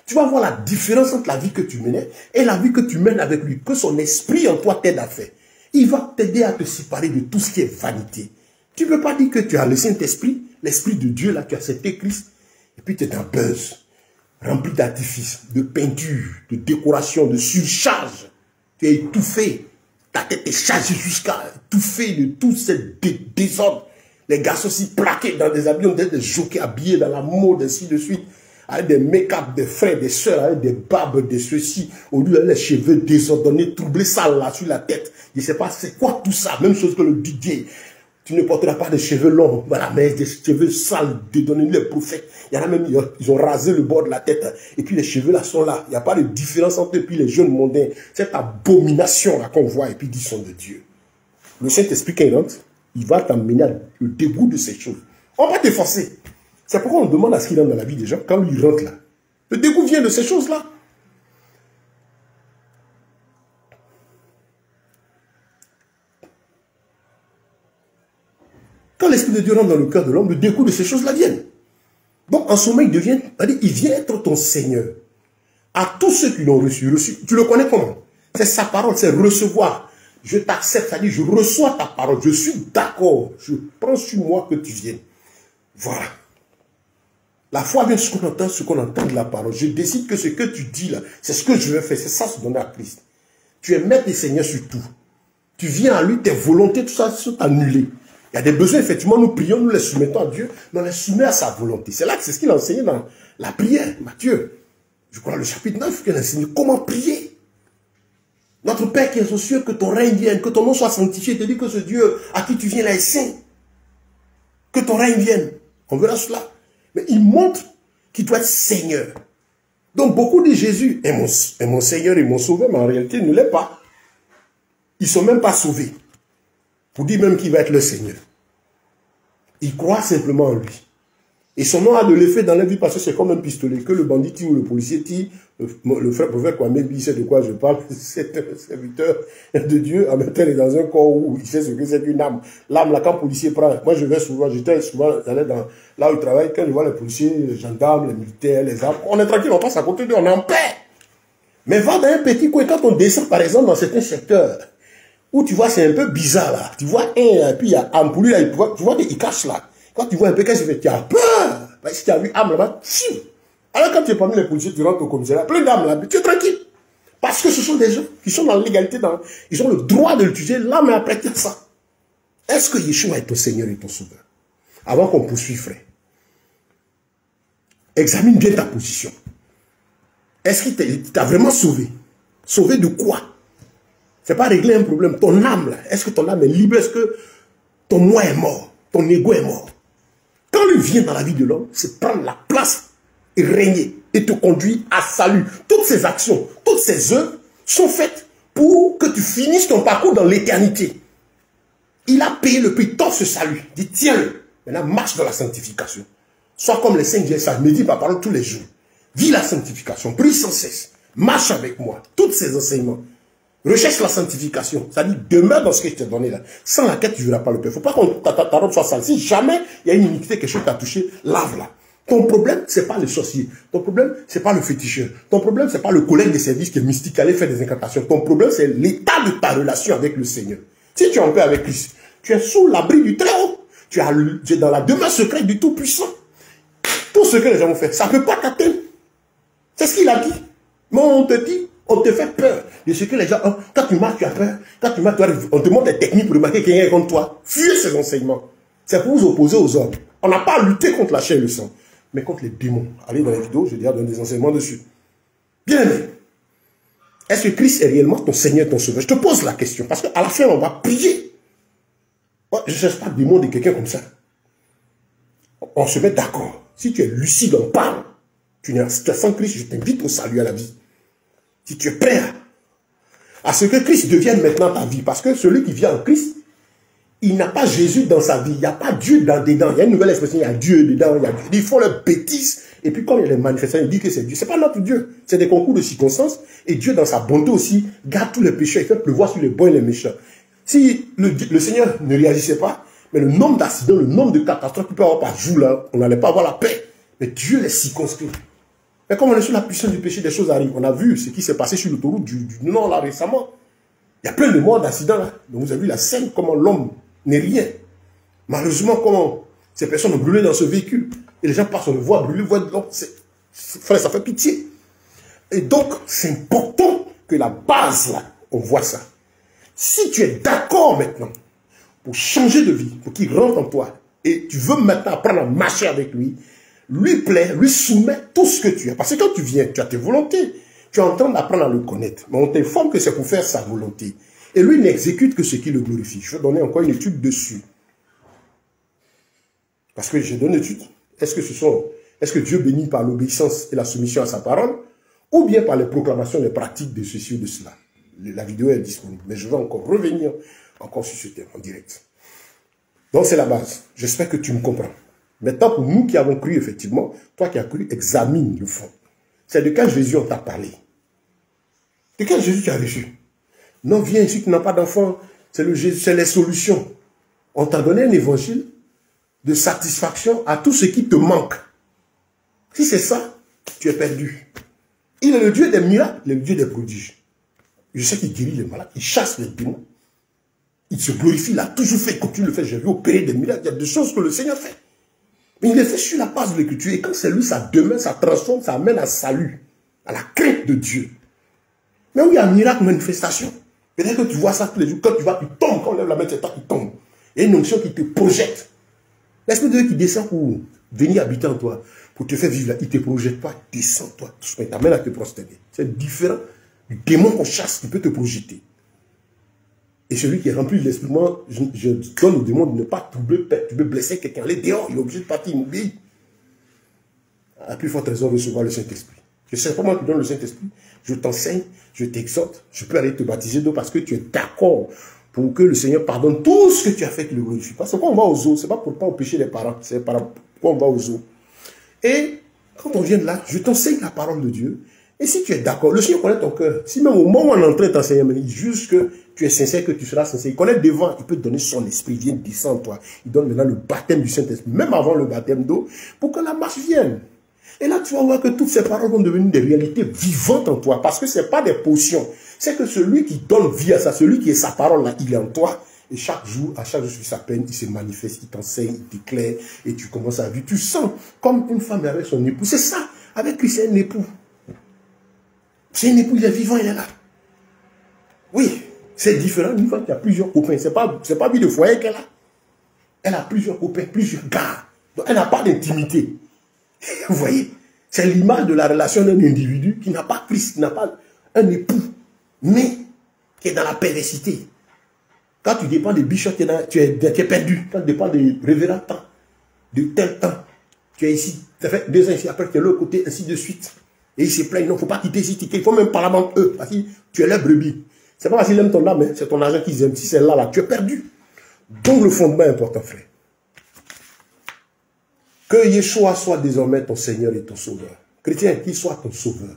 Tu vas voir la différence entre la vie que tu menais et la vie que tu mènes avec lui. Que son esprit en toi t'aide à faire. Il va t'aider à te séparer de tout ce qui est vanité. Tu ne peux pas dire que tu as le Saint-Esprit, l'Esprit de Dieu là, tu as accepté Christ, et puis tu es un buzz. Rempli d'artifices, de peinture, de décoration, de surcharge. Tu es étouffé. Ta tête est chargée jusqu'à étouffer de tout ce désordre. Les garçons aussi plaqués dans des habits, on dirait des jockeys habillés dans la mode, ainsi de suite. Avec des make-up, des frères, des sœurs, avec des barbes, des ceci. Au lieu de les cheveux désordonnés, troublés, sales là sur la tête. Je ne sais pas, c'est quoi tout ça? Même chose que le DJ. Tu ne porteras pas de cheveux longs, voilà, mais des cheveux sales, dédonnés, les prophètes. Il y en a même, ils ont rasé le bord de la tête. Et puis les cheveux là sont là. Il n'y a pas de différence entre eux et puis les jeunes mondains. Cette abomination là qu'on voit et puis ils sont de Dieu. Le Saint-Esprit, quand il rentre, il va t'amener le dégoût de ces choses. On va te forcer. C'est pourquoi on demande à ce qu'il entre dans la vie des gens quand lui il rentre là. Le dégoût vient de ces choses-là. Quand l'Esprit de Dieu rentre dans le cœur de l'homme, le dégoût de ces choses-là viennent. Donc en sommet, il vient être ton Seigneur. À tous ceux qui l'ont reçu, tu le connais comment? C'est sa parole, c'est recevoir. Je t'accepte, c'est-à-dire je reçois ta parole, je suis d'accord, je prends sur moi que tu viennes. Voilà. La foi vient de ce qu'on entend de la parole. Je décide que ce que tu dis là, c'est ce que je veux faire. C'est ça, se donner à Christ. Tu es maître et Seigneur sur tout. Tu viens à lui, tes volontés, tout ça, sont annulées. Il y a des besoins, effectivement, nous prions, nous les soumettons à Dieu, mais on les soumet à sa volonté. C'est là que c'est ce qu'il a enseigné dans la prière, Matthieu. Je crois le chapitre 9, qu'il a enseigné comment prier. Notre Père qui est aux cieux, que ton règne vienne, que ton nom soit sanctifié. Te dit que ce Dieu à qui tu viens là est saint. Que ton règne vienne. On verra cela. Mais il montre qu'il doit être Seigneur. Donc beaucoup de Jésus est mon Seigneur et mon Sauveur, mais en réalité, il ne l'est pas. Ils ne sont même pas sauvés. Pour dire même qu'il va être le Seigneur. Ils croient simplement en lui. Et son nom a de l'effet dans la vie parce que c'est comme un pistolet. Que le bandit tire ou le policier tire, le frère prophète Kwame il sait de quoi je parle. C'est un serviteur de Dieu. En même temps, il est dans un corps où il sait ce que c'est qu'une âme. L'âme, là, quand le policier prend, moi je vais souvent, j'allais dans là où il travaille, quand je vois les policiers, les gendarmes, les militaires, les armes, on est tranquille, on passe à côté d'eux, on est en paix. Mais va dans un petit coin, quand on descend par exemple dans certains secteurs, où tu vois c'est un peu bizarre là, tu vois un, et puis il y a un poulet là, tu vois qu'il cache là. Quand tu vois un peu qu'est-ce qu'il fait, tu as peur. Si tu as vu âme là-bas, alors quand tu es parmi les policiers, tu rentres au commissariat, plein d'âmes là, tu es tranquille. Parce que ce sont des gens qui sont dans l'égalité, ils ont le droit de l'utiliser, l'âme est apprêtée à ça. Est-ce que Yeshua est ton Seigneur et ton Sauveur? Avant qu'on poursuive, frère, examine bien ta position. Est-ce qu'il t'a vraiment sauvé? Sauvé de quoi? C'est pas régler un problème. Ton âme, là, est-ce que ton âme est libre? Est-ce que ton moi est mort? Ton ego est mort? Quand il vient dans la vie de l'homme, c'est prendre la place et régner et te conduire à salut. Toutes ces actions, toutes ces œuvres sont faites pour que tu finisses ton parcours dans l'éternité. Il a payé le prix, tant ce salut. Dis, tiens-le. Maintenant, marche dans la sanctification. Sois comme les saints vieilles sages. Médite ma parole tous les jours. Vis la sanctification. Prie sans cesse. Marche avec moi. Tous ces enseignements. Recherche la sanctification. C'est-à-dire, demeure dans ce que je t'ai donné là. Sans laquelle tu ne verras pas le Père. Il ne faut pas que ta robe soit sale. Si jamais il y a une iniquité, quelque chose qui t'a touché, lave-la. Ton problème, ce n'est pas le sorcier. Ton problème, ce n'est pas le féticheur. Ton problème, ce n'est pas le collègue des services qui est mystique, qui allait faire des incantations. Ton problème, c'est l'état de ta relation avec le Seigneur. Si tu es en paix avec Christ, tu es sous l'abri du Très-Haut. Tu es dans la demeure secrète du Tout-Puissant. Tout ce que les gens ont fait, ça ne peut pas t'atteindre. C'est ce qu'il a dit. Mais on te dit, on te fait peur de ce que les gens... Quand tu marches, tu as peur. Quand tu marches, on te montre des techniques pour remarquer qu'il y a contre toi. Fuyez ces enseignements. C'est pour vous opposer aux hommes. On n'a pas à lutter contre la chair et le sang, mais contre les démons. Allez dans les vidéos, je donne des enseignements dessus. Bien aimé, est-ce que Christ est réellement ton Seigneur, ton Sauveur? Je te pose la question, parce qu'à la fin, on va prier. Je ne cherche pas le démon de quelqu'un comme ça. On se met d'accord. Si tu es lucide, on parle. Tu es sans Christ, je t'invite au salut à la vie. Si tu es prêt à ce que Christ devienne maintenant ta vie, parce que celui qui vient en Christ, il n'a pas Jésus dans sa vie, il n'y a pas Dieu dedans. Il y a une nouvelle expression, il y a Dieu dedans, ils font leur bêtise, et puis quand il y a les manifestations, il dit que c'est Dieu. Ce n'est pas notre Dieu, c'est des concours de circonstances, et Dieu dans sa bonté aussi, garde tous les pécheurs, il fait pleuvoir sur les bons et les méchants. Si le Seigneur ne réagissait pas, mais le nombre d'accidents, le nombre de catastrophes qu'il peut y avoir par jour, là, on n'allait pas avoir la paix. Mais Dieu les circonscrit. Mais comme on est sous la puissance du péché, des choses arrivent. On a vu ce qui s'est passé sur l'autoroute du Nord là récemment. Il y a plein de morts d'accidents là. Donc vous avez vu la scène, comment l'homme n'est rien. Malheureusement, comment ces personnes ont brûlé dans ce véhicule. Et les gens passent, on le voit brûler, voient de l'homme. Frère, ça fait pitié. Et donc, c'est important que la base là, on voit ça. Si tu es d'accord maintenant pour changer de vie, pour qu'il rentre en toi, et tu veux maintenant apprendre à marcher avec lui, lui plaire, lui soumettre tout ce que tu as. Parce que quand tu viens, tu as tes volontés. Tu es en train d'apprendre à le connaître. Mais on t'informe que c'est pour faire sa volonté. Et lui n'exécute que ce qui le glorifie. Je vais donner encore une étude dessus. Parce que j'ai donné une étude. Est-ce que Dieu bénit par l'obéissance et la soumission à sa parole, ou bien par les proclamations, les pratiques de ceci ou de cela? La vidéo est disponible. Mais je vais encore revenir encore sur ce thème en direct. Donc c'est la base. J'espère que tu me comprends. Maintenant, pour nous qui avons cru, effectivement, toi qui as cru, examine le fond. C'est de quel Jésus on t'a parlé? De quel Jésus tu as reçu? Non, viens ici, tu n'as pas d'enfant. C'est le Jésus, c'est les solutions. On t'a donné un évangile de satisfaction à tout ce qui te manque. Si c'est ça, tu es perdu. Il est le Dieu des miracles, il est le Dieu des prodiges. Je sais qu'il guérit les malades, il chasse les démons. Il se glorifie, il a toujours fait, il continue de le faire. J'ai vu opérer des miracles, il y a des choses que le Seigneur fait. Mais il les fait sur la base de l'écriture. Et quand c'est lui, ça demeure, ça transforme, ça amène à salut, à la crainte de Dieu. Mais où il y a un miracle, manifestation. Peut-être que tu vois ça tous les jours. Quand tu vas, tu tombes. Quand on lève la main, c'est toi qui tombe. Il y a une onction qui te projette. L'Esprit de Dieu qui descend pour venir habiter en toi, pour te faire vivre là, il te projette pas, descend toi. Il t'amène à te prosterner. C'est différent du démon qu'on chasse, il peut te projeter. Et celui qui est rempli de l'esprit, moi, je donne au démon de ne pas troubler, tu peux blesser quelqu'un, aller dehors, il est obligé de partir, il m'obéit. À plus forte raison, recevoir le Saint-Esprit. Je ne sais pas moi qui donne le Saint-Esprit, je t'enseigne, je t'exhorte, je peux aller te baptiser d'eau parce que tu es d'accord pour que le Seigneur pardonne tout ce que tu as fait qui le glorifie. Parce que quand on va aux eaux, ce n'est pas pour ne pas empêcher les parents, c'est pourquoi on va aux eaux. Et quand on vient de là, je t'enseigne la parole de Dieu. Et si tu es d'accord, le Seigneur connaît ton cœur. Si même au moment où on est en train de t'enseigner, il juge que tu es sincère, que tu seras sincère. Il connaît devant, il peut te donner son esprit, il vient descendre en toi. Il donne maintenant le baptême du Saint-Esprit, même avant le baptême d'eau, pour que la marche vienne. Et là, tu vas voir que toutes ces paroles vont devenir des réalités vivantes en toi. Parce que ce n'est pas des potions. C'est que celui qui donne vie à ça, celui qui est sa parole là, il est en toi. Et chaque jour, à chaque jour sur sa peine, il se manifeste, il t'enseigne, il t'éclaire. Et tu commences à vivre. Tu sens comme une femme avec son époux. C'est ça. Avec lui, c'est un époux. C'est un époux, il est vivant, il est là. Oui, c'est différent d'une femme qui a plusieurs copains. Ce n'est pas vie de foyer qu'elle a. Elle a plusieurs copains, plusieurs gars. Donc elle n'a pas d'intimité. Vous voyez, c'est l'image de la relation d'un individu qui n'a pas Christ, qui n'a pas un époux, mais qui est dans la perversité. Quand tu dépends des bichots, tu es perdu. Quand tu dépends des révérends temps, de tel temps, tu es ici, ça fait 2 ans ici, après tu es de l'autre côté, ainsi de suite. Et ils se plaignent, non, il ne faut pas quitter ici, il faut même parler avec eux, parce que tu es leur brebis. Ce n'est pas parce qu'ils aiment ton âme, c'est ton argent qu'ils aiment. Si c'est là, tu es perdu. Donc le fondement est important, frère. Que Yeshua soit désormais ton Seigneur et ton Sauveur. Chrétien, qu'il soit ton Sauveur.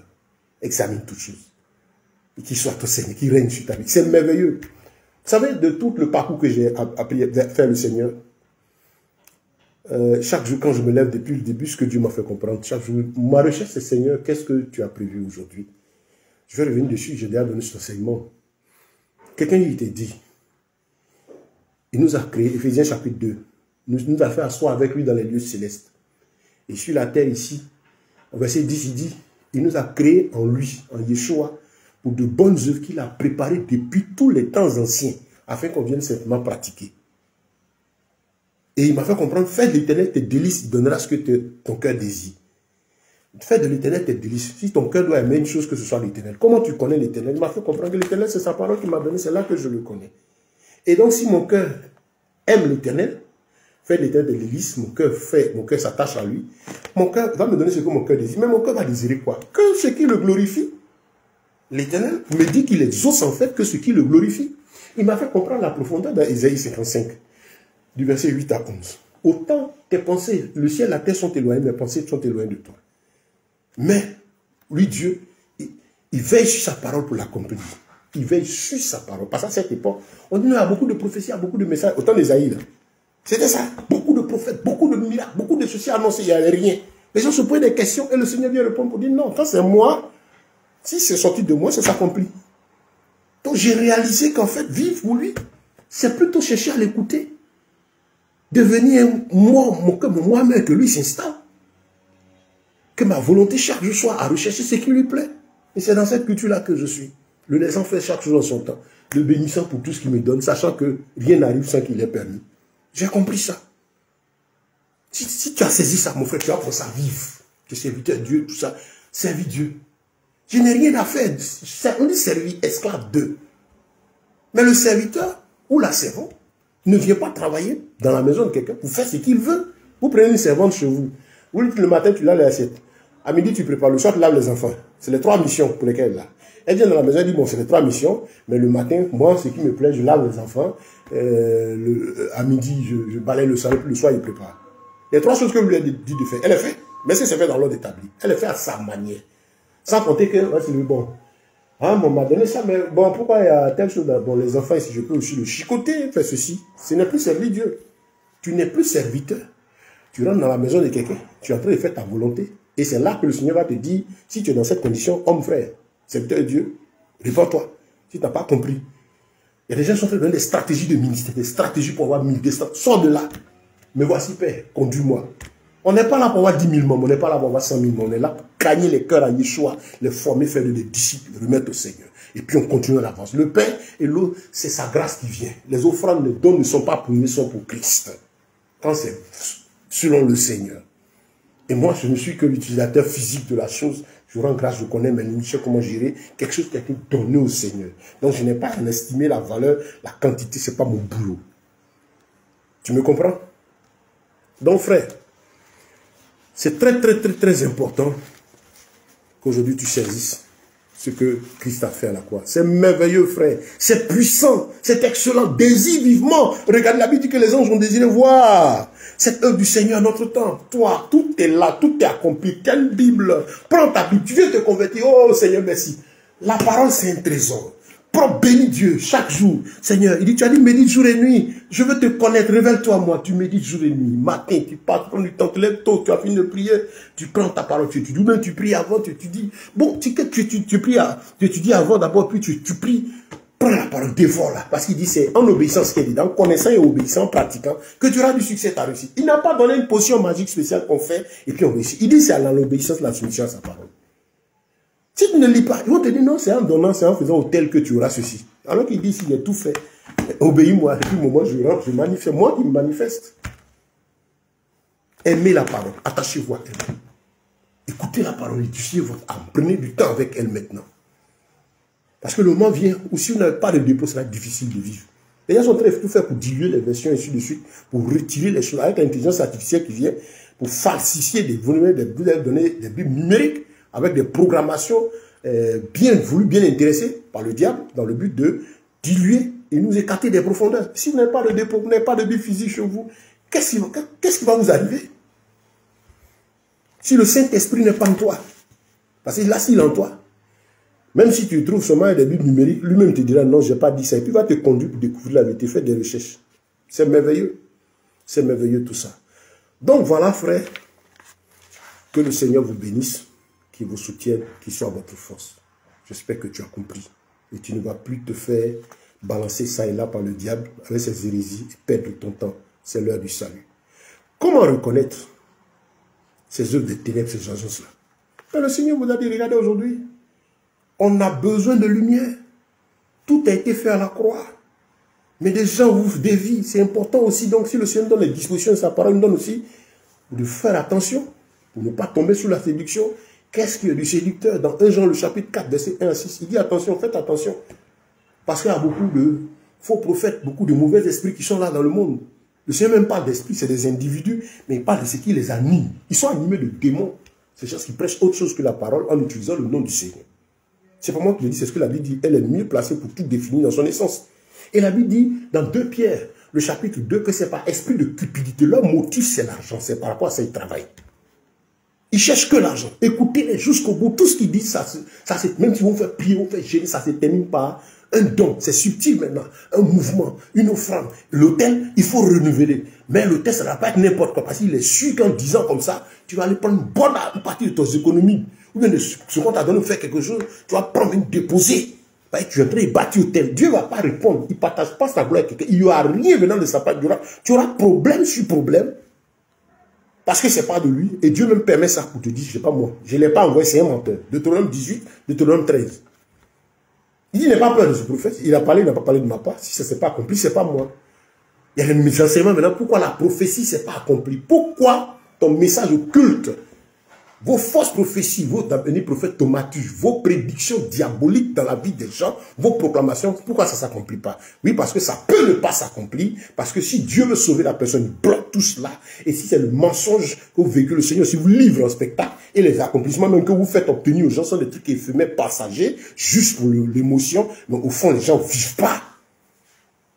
Examine toutes choses. Et qu'il soit ton Seigneur, qu'il règne sur ta vie. C'est merveilleux. Vous savez, de tout le parcours que j'ai appris à faire le Seigneur, chaque jour quand je me lève depuis le début, ce que Dieu m'a fait comprendre, chaque jour, ma recherche c'est Seigneur, qu'est-ce que tu as prévu aujourd'hui? Je vais revenir dessus, j'ai déjà donné cet enseignement. Quelqu'un il t'a dit, il nous a créé, Éphésiens chapitre 2, nous a fait asseoir avec lui dans les lieux célestes. Et sur la terre ici, au verset 10, il dit, il nous a créé en lui, en Yeshua, pour de bonnes œuvres qu'il a préparées depuis tous les temps anciens, afin qu'on vienne simplement pratiquer. Et il m'a fait comprendre, fais de l'Éternel tes délices, il donnera ce que ton cœur désire. Fais de l'Éternel tes délices. Si ton cœur doit aimer une chose, que ce soit l'Éternel. Comment tu connais l'Éternel? Il m'a fait comprendre que l'Éternel, c'est sa parole qu'il m'a donnée, c'est là que je le connais. Et donc, si mon cœur aime l'Éternel, fait de l'Éternel des délices, mon cœur s'attache à lui, mon cœur va me donner ce que mon cœur désire. Mais mon cœur va désirer quoi? Que ce qui le glorifie. L'Éternel me dit qu'il exauce en fait que ce qui le glorifie. Il m'a fait comprendre la profondeur d'Ésaïe 55. Du verset 8 à 11. Autant tes pensées, le ciel et la terre sont éloignés, mes pensées sont éloignées de toi. Mais, lui, Dieu, il veille sur sa parole pour l'accomplir. Il veille sur sa parole. Parce qu'à cette époque, on dit qu'il y a beaucoup de prophéties, il y a beaucoup de messages. Autant d'Ésaïe, c'était ça. Beaucoup de prophètes, beaucoup de miracles, beaucoup de ceci annoncés, il n'y avait rien. Les gens se posent des questions et le Seigneur vient répondre pour dire non, quand c'est moi, si c'est sorti de moi, ça s'accomplit. Donc j'ai réalisé qu'en fait, vivre pour lui, c'est plutôt chercher à l'écouter. Devenir moi-même, que lui s'installe. Que ma volonté chaque jour soit à rechercher ce qui lui plaît. Et c'est dans cette culture-là que je suis. Le laissant faire chaque chose en son temps. Le bénissant pour tout ce qu'il me donne, sachant que rien n'arrive sans qu'il ait permis. J'ai compris ça. Si tu as saisi ça, mon frère, tu vas pour ça vivre. Tu es serviteur de Dieu, tout ça. Servis Dieu. Je n'ai rien à faire. On dit servi, esclave d'eux. Mais le serviteur ou la servante ne vient pas travailler dans la maison de quelqu'un pour faire ce qu'il veut. Vous prenez une servante chez vous. Vous dites le matin, tu laves les assiettes. À midi, tu prépares. Le soir, tu laves les enfants. C'est les 3 missions pour lesquelles elle est là. Elle vient dans la maison, elle dit, bon, c'est les 3 missions, mais le matin, moi, ce qui me plaît, je lave les enfants. À midi, je balaye le salon, puis le soir, il prépare. Les 3 choses que vous lui avez dit de faire, elle les fait. Mais c'est fait dans l'ordre établi. Elle les fait à sa manière. Sans compter que, ouais, c'est le bon. Hein, on m'a donné ça, mais bon, pourquoi il y a telle chose? Bon, les enfants, si je peux aussi le chicoter, faire ceci. Ce n'est plus servir Dieu. Tu n'es plus serviteur. Tu rentres dans la maison de quelqu'un, tu es en train de faire ta volonté. Et c'est là que le Seigneur va te dire, si tu es dans cette condition, homme frère, serviteur de Dieu, réponds-toi. Si tu n'as pas compris. Il y a des gens qui sont en train de donner des stratégies de ministère, des stratégies pour avoir 1000 destins. Sors de là. Mais voici, Père, conduis-moi. On n'est pas là pour avoir 10 000 membres, on n'est pas là pour avoir 100 000 membres. On est là pour gagner les cœurs à Yeshua, les former, faire des disciples, les remettre au Seigneur. Et puis on continue en avance. Le pain et l'eau, c'est sa grâce qui vient. Les offrandes, les dons ne sont pas pour nous, ils sont pour Christ. Quand c'est selon le Seigneur. Et moi, je ne suis que l'utilisateur physique de la chose. Je rends grâce, je connais mes limites, je sais comment gérer quelque chose qui a été donné au Seigneur. Donc, je n'ai pas à en estimer la valeur, la quantité, ce n'est pas mon boulot. Tu me comprends? Donc, frère, c'est très important qu'aujourd'hui tu saisisses ce que Christ a fait à la croix. C'est merveilleux, frère. C'est puissant. C'est excellent. Désire vivement. Regarde, la Bible dit que les anges ont désiré voir cette œuvre du Seigneur à notre temps. Toi, tout est là. Tout est accompli. Quelle Bible? Prends ta Bible. Tu viens te convertir. Oh, Seigneur, merci. La parole, c'est un trésor. Prends, bénis Dieu chaque jour. Seigneur, il dit, tu as dit, médite jour et nuit. Je veux te connaître. Révèle-toi, moi. Tu médites jour et nuit. Matin, tu pars, tu prends du temps, tu lèves tôt, tu as fini de prier. Tu prends ta parole, tu étudies. Ou même tu pries avant, tu dis, bon, tu pries, tu étudies avant d'abord, puis tu pries. Prends la parole, dévore-la. Parce qu'il dit, c'est en obéissance qu'il dit, dans connaissant et obéissant, en pratiquant, que tu auras du succès, ta réussite. Il n'a pas donné une potion magique spéciale qu'on fait, et puis on réussit. Il dit, c'est dans l'obéissance, la soumission à sa parole. Si tu ne lis pas, ils vont te dire non, c'est en donnant, c'est en faisant tel que tu auras ceci. Alors qu'il dit, s'il est tout fait, obéis-moi, et puis moi je rentre, je manifeste, moi qui me manifeste. Aimez la parole, attachez-vous à elle. Écoutez la parole, étudiez votre âme, prenez du temps avec elle maintenant. Parce que le moment vient où si vous n'avez pas de dépôt, ça va être difficile de vivre. Les gens sont très tout faire pour diluer les versions et ainsi de suite, pour retirer les choses avec l'intelligence artificielle qui vient, pour falsifier des volumes, des données, des bibles numériques, avec des programmations bien voulues, bien intéressées par le diable, dans le but de diluer et nous écarter des profondeurs. Si vous n'avez pas de dépôt, vous n'avez pas de Bible physique chez vous, qu'est-ce qui va vous arriver? Si le Saint-Esprit n'est pas en toi, parce que là, s'il est en toi, même si tu trouves seulement des Bibles numériques, lui-même te dira non, je n'ai pas dit ça, et puis il va te conduire pour découvrir la vérité, faire des recherches. C'est merveilleux. C'est merveilleux tout ça. Donc voilà, frère, que le Seigneur vous bénisse, qui vous soutienne, qui soit votre force. J'espère que tu as compris. Et tu ne vas plus te faire balancer ça et là par le diable avec ses hérésies et perdre ton temps. C'est l'heure du salut. Comment reconnaître ces œuvres de ténèbres, ces agences-là? Le Seigneur vous a dit, regardez aujourd'hui, on a besoin de lumière. Tout a été fait à la croix. Mais des gens ouvrent des vies. C'est important aussi. Donc si le Seigneur donne les dispositions de sa parole, il donne aussi de faire attention pour ne pas tomber sous la séduction. Qu'est-ce qu'il y a du séducteur? Dans 1 Jean, le chapitre 4, verset 1 à 6, il dit attention, faites attention. Parce qu'il y a beaucoup de faux prophètes, beaucoup de mauvais esprits qui sont là dans le monde. Le Seigneur même parle d'esprit, c'est des individus, mais il parle de ce qui les anime. Ils sont animés de démons. C'est gens qui prêchent autre chose que la parole en utilisant le nom du Seigneur. C'est pas moi qui le dis, c'est ce que la Bible dit. Elle est mieux placée pour tout définir dans son essence. Et la Bible dit, dans 2 Pierre, le chapitre 2, que c'est pas esprit de cupidité. Leur motif, c'est l'argent. C'est par rapport à ça qu'ils travaillent. Ils cherchent que l'argent. Écoutez-les jusqu'au bout. Tout ce qu'ils disent, même si vous faire prier, vous faire gérer, ça se termine par un don. C'est subtil maintenant. Un mouvement, une offrande. L'autel, il faut renouveler. Mais l'autel, ça ne va pas être n'importe quoi. Parce qu'il est sûr qu'en disant comme ça, tu vas aller prendre une bonne partie de tes économies. Ou bien de ce qu'on t'a donné de faire quelque chose, tu vas prendre une déposer. Tu es en train de bâtir l'autel. Dieu ne va pas répondre. Il ne partage pas sa gloire avec quelqu'un. Il n'y aura rien venant de sa part. Tu auras problème sur problème. Parce que ce n'est pas de lui. Et Dieu même permet ça pour te dire, ce n'est pas moi. Je ne l'ai pas envoyé, c'est un menteur. Deutéronome 18, Deutéronome 13. Il dit, n'aie pas peur de ce prophète. Il a parlé, il n'a pas parlé de ma part. Si ça ne s'est pas accompli, ce n'est pas moi. Il y a les enseignements maintenant. Pourquoi la prophétie ne s'est pas accomplie? Pourquoi ton message occulte, vos fausses prophéties, vos prophètes tomatus, vos prédictions diaboliques dans la vie des gens, vos proclamations, pourquoi ça ne s'accomplit pas? Oui, parce que ça peut ne pas s'accomplir, parce que si Dieu veut sauver la personne, il bloque tout cela. Et si c'est le mensonge que vous véhiculez, le Seigneur, si vous livrez un spectacle, et les accomplissements même que vous faites obtenir aux gens sont des trucs éphémères, passagers, juste pour l'émotion, mais au fond, les gens ne vivent pas.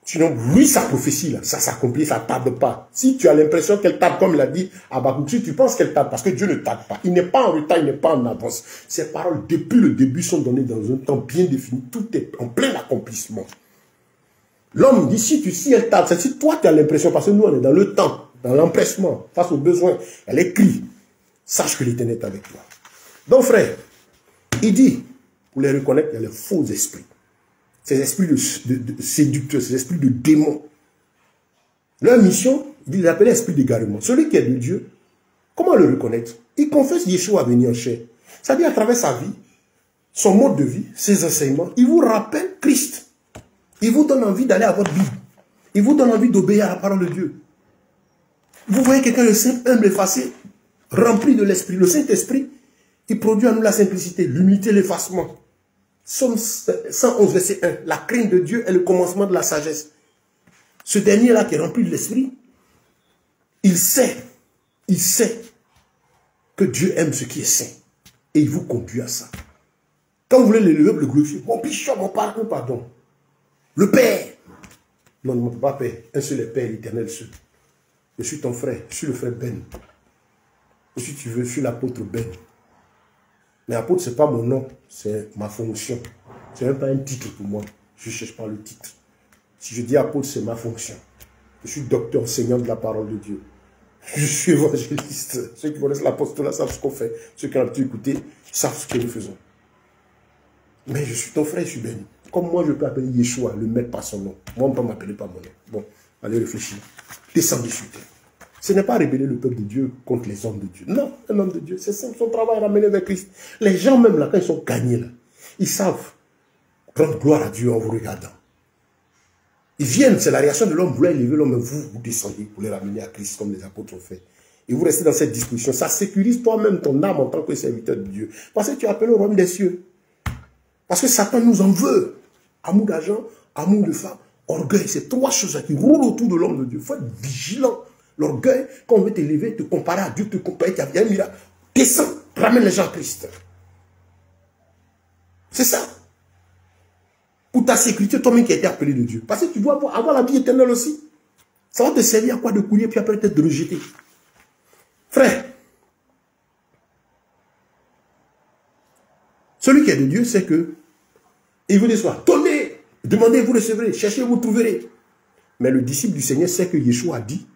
Sinon, lui, sa prophétie, là, ça s'accomplit, ça ne tarde pas. Si tu as l'impression qu'elle tarde, comme l'a dit Habakkuk, si tu penses qu'elle tarde, parce que Dieu ne tarde pas. Il n'est pas en retard, il n'est pas en avance. Ces paroles, depuis le début, sont données dans un temps bien défini. Tout est en plein accomplissement. L'homme dit, si elle tarde, c'est si toi, tu as l'impression, parce que nous, on est dans le temps, dans l'empressement, face aux besoins. Elle écrit, sache que l'Éternel est avec toi. Donc, frère, il dit, pour les reconnaître, il y a les faux esprits. Ces esprits de séducteurs, ces esprits de démons. Leur mission, il les appelle esprit d'égarement. Celui qui est de Dieu, comment le reconnaître? Il confesse Yeshua venu en chair. C'est-à-dire à travers sa vie, son mode de vie, ses enseignements, il vous rappelle Christ. Il vous donne envie d'aller à votre Bible. Il vous donne envie d'obéir à la parole de Dieu. Vous voyez quelqu'un de simple, humble, effacé, rempli de l'esprit. Le Saint-Esprit, il produit en nous la simplicité, l'humilité, l'effacement. Psaume 111, verset 1. La crainte de Dieu est le commencement de la sagesse. Ce dernier-là qui est rempli de l'esprit, il sait que Dieu aime ce qui est saint. Et il vous conduit à ça. Quand vous voulez l'élever, le glorifier, mon bishop, mon pardon. Le Père. Non, ne peut pas Père. Un seul est Père, l'éternel seul. Je suis ton frère, je suis le frère Ben. Et si tu veux, je suis l'apôtre Ben. Mais apôtre, ce n'est pas mon nom, c'est ma fonction. Ce n'est même pas un titre pour moi. Je ne cherche pas le titre. Si je dis apôtre, c'est ma fonction. Je suis docteur, enseignant de la parole de Dieu. Je suis évangéliste. Ceux qui connaissent l'apostolat savent ce qu'on fait. Ceux qui ont l'habitude d'écouter savent ce que nous faisons. Mais je suis ton frère, je suis béni. Comme moi, je peux appeler Yeshua, le maître par son nom. Moi, on ne peut m'appeler par mon nom. Bon, allez réfléchir. Descendez sur terre. Ce n'est pas révéler le peuple de Dieu contre les hommes de Dieu. Non, un homme de Dieu, c'est simple, son travail est ramené vers Christ. Les gens même là, quand ils sont gagnés là, ils savent rendre gloire à Dieu en vous regardant. Ils viennent, c'est la réaction de l'homme, vouloir élever l'homme, mais vous descendez pour les ramener à Christ comme les apôtres ont fait. Et vous restez dans cette discussion. Ça sécurise toi-même ton âme en tant que serviteur de Dieu. Parce que tu es appelé au royaume des cieux. Parce que Satan nous en veut. Amour d'argent, amour de femme, orgueil. C'est trois choses qui roulent autour de l'homme de Dieu. Il faut être vigilant. L'orgueil, quand on veut t'élever, te comparer à Dieu, te comparer, il y a un miracle. Descends, ramène les gens à Christ. C'est ça. Pour ta sécurité, toi-même qui as été appelé de Dieu. Parce que tu dois avoir la vie éternelle aussi. Ça va te servir à quoi de courir, puis après peut-être de rejeter. Frère, celui qui est de Dieu, c'est que il vous déçoit. Donnez, demandez, vous recevrez, cherchez, vous trouverez. Mais le disciple du Seigneur sait que Yeshua a dit,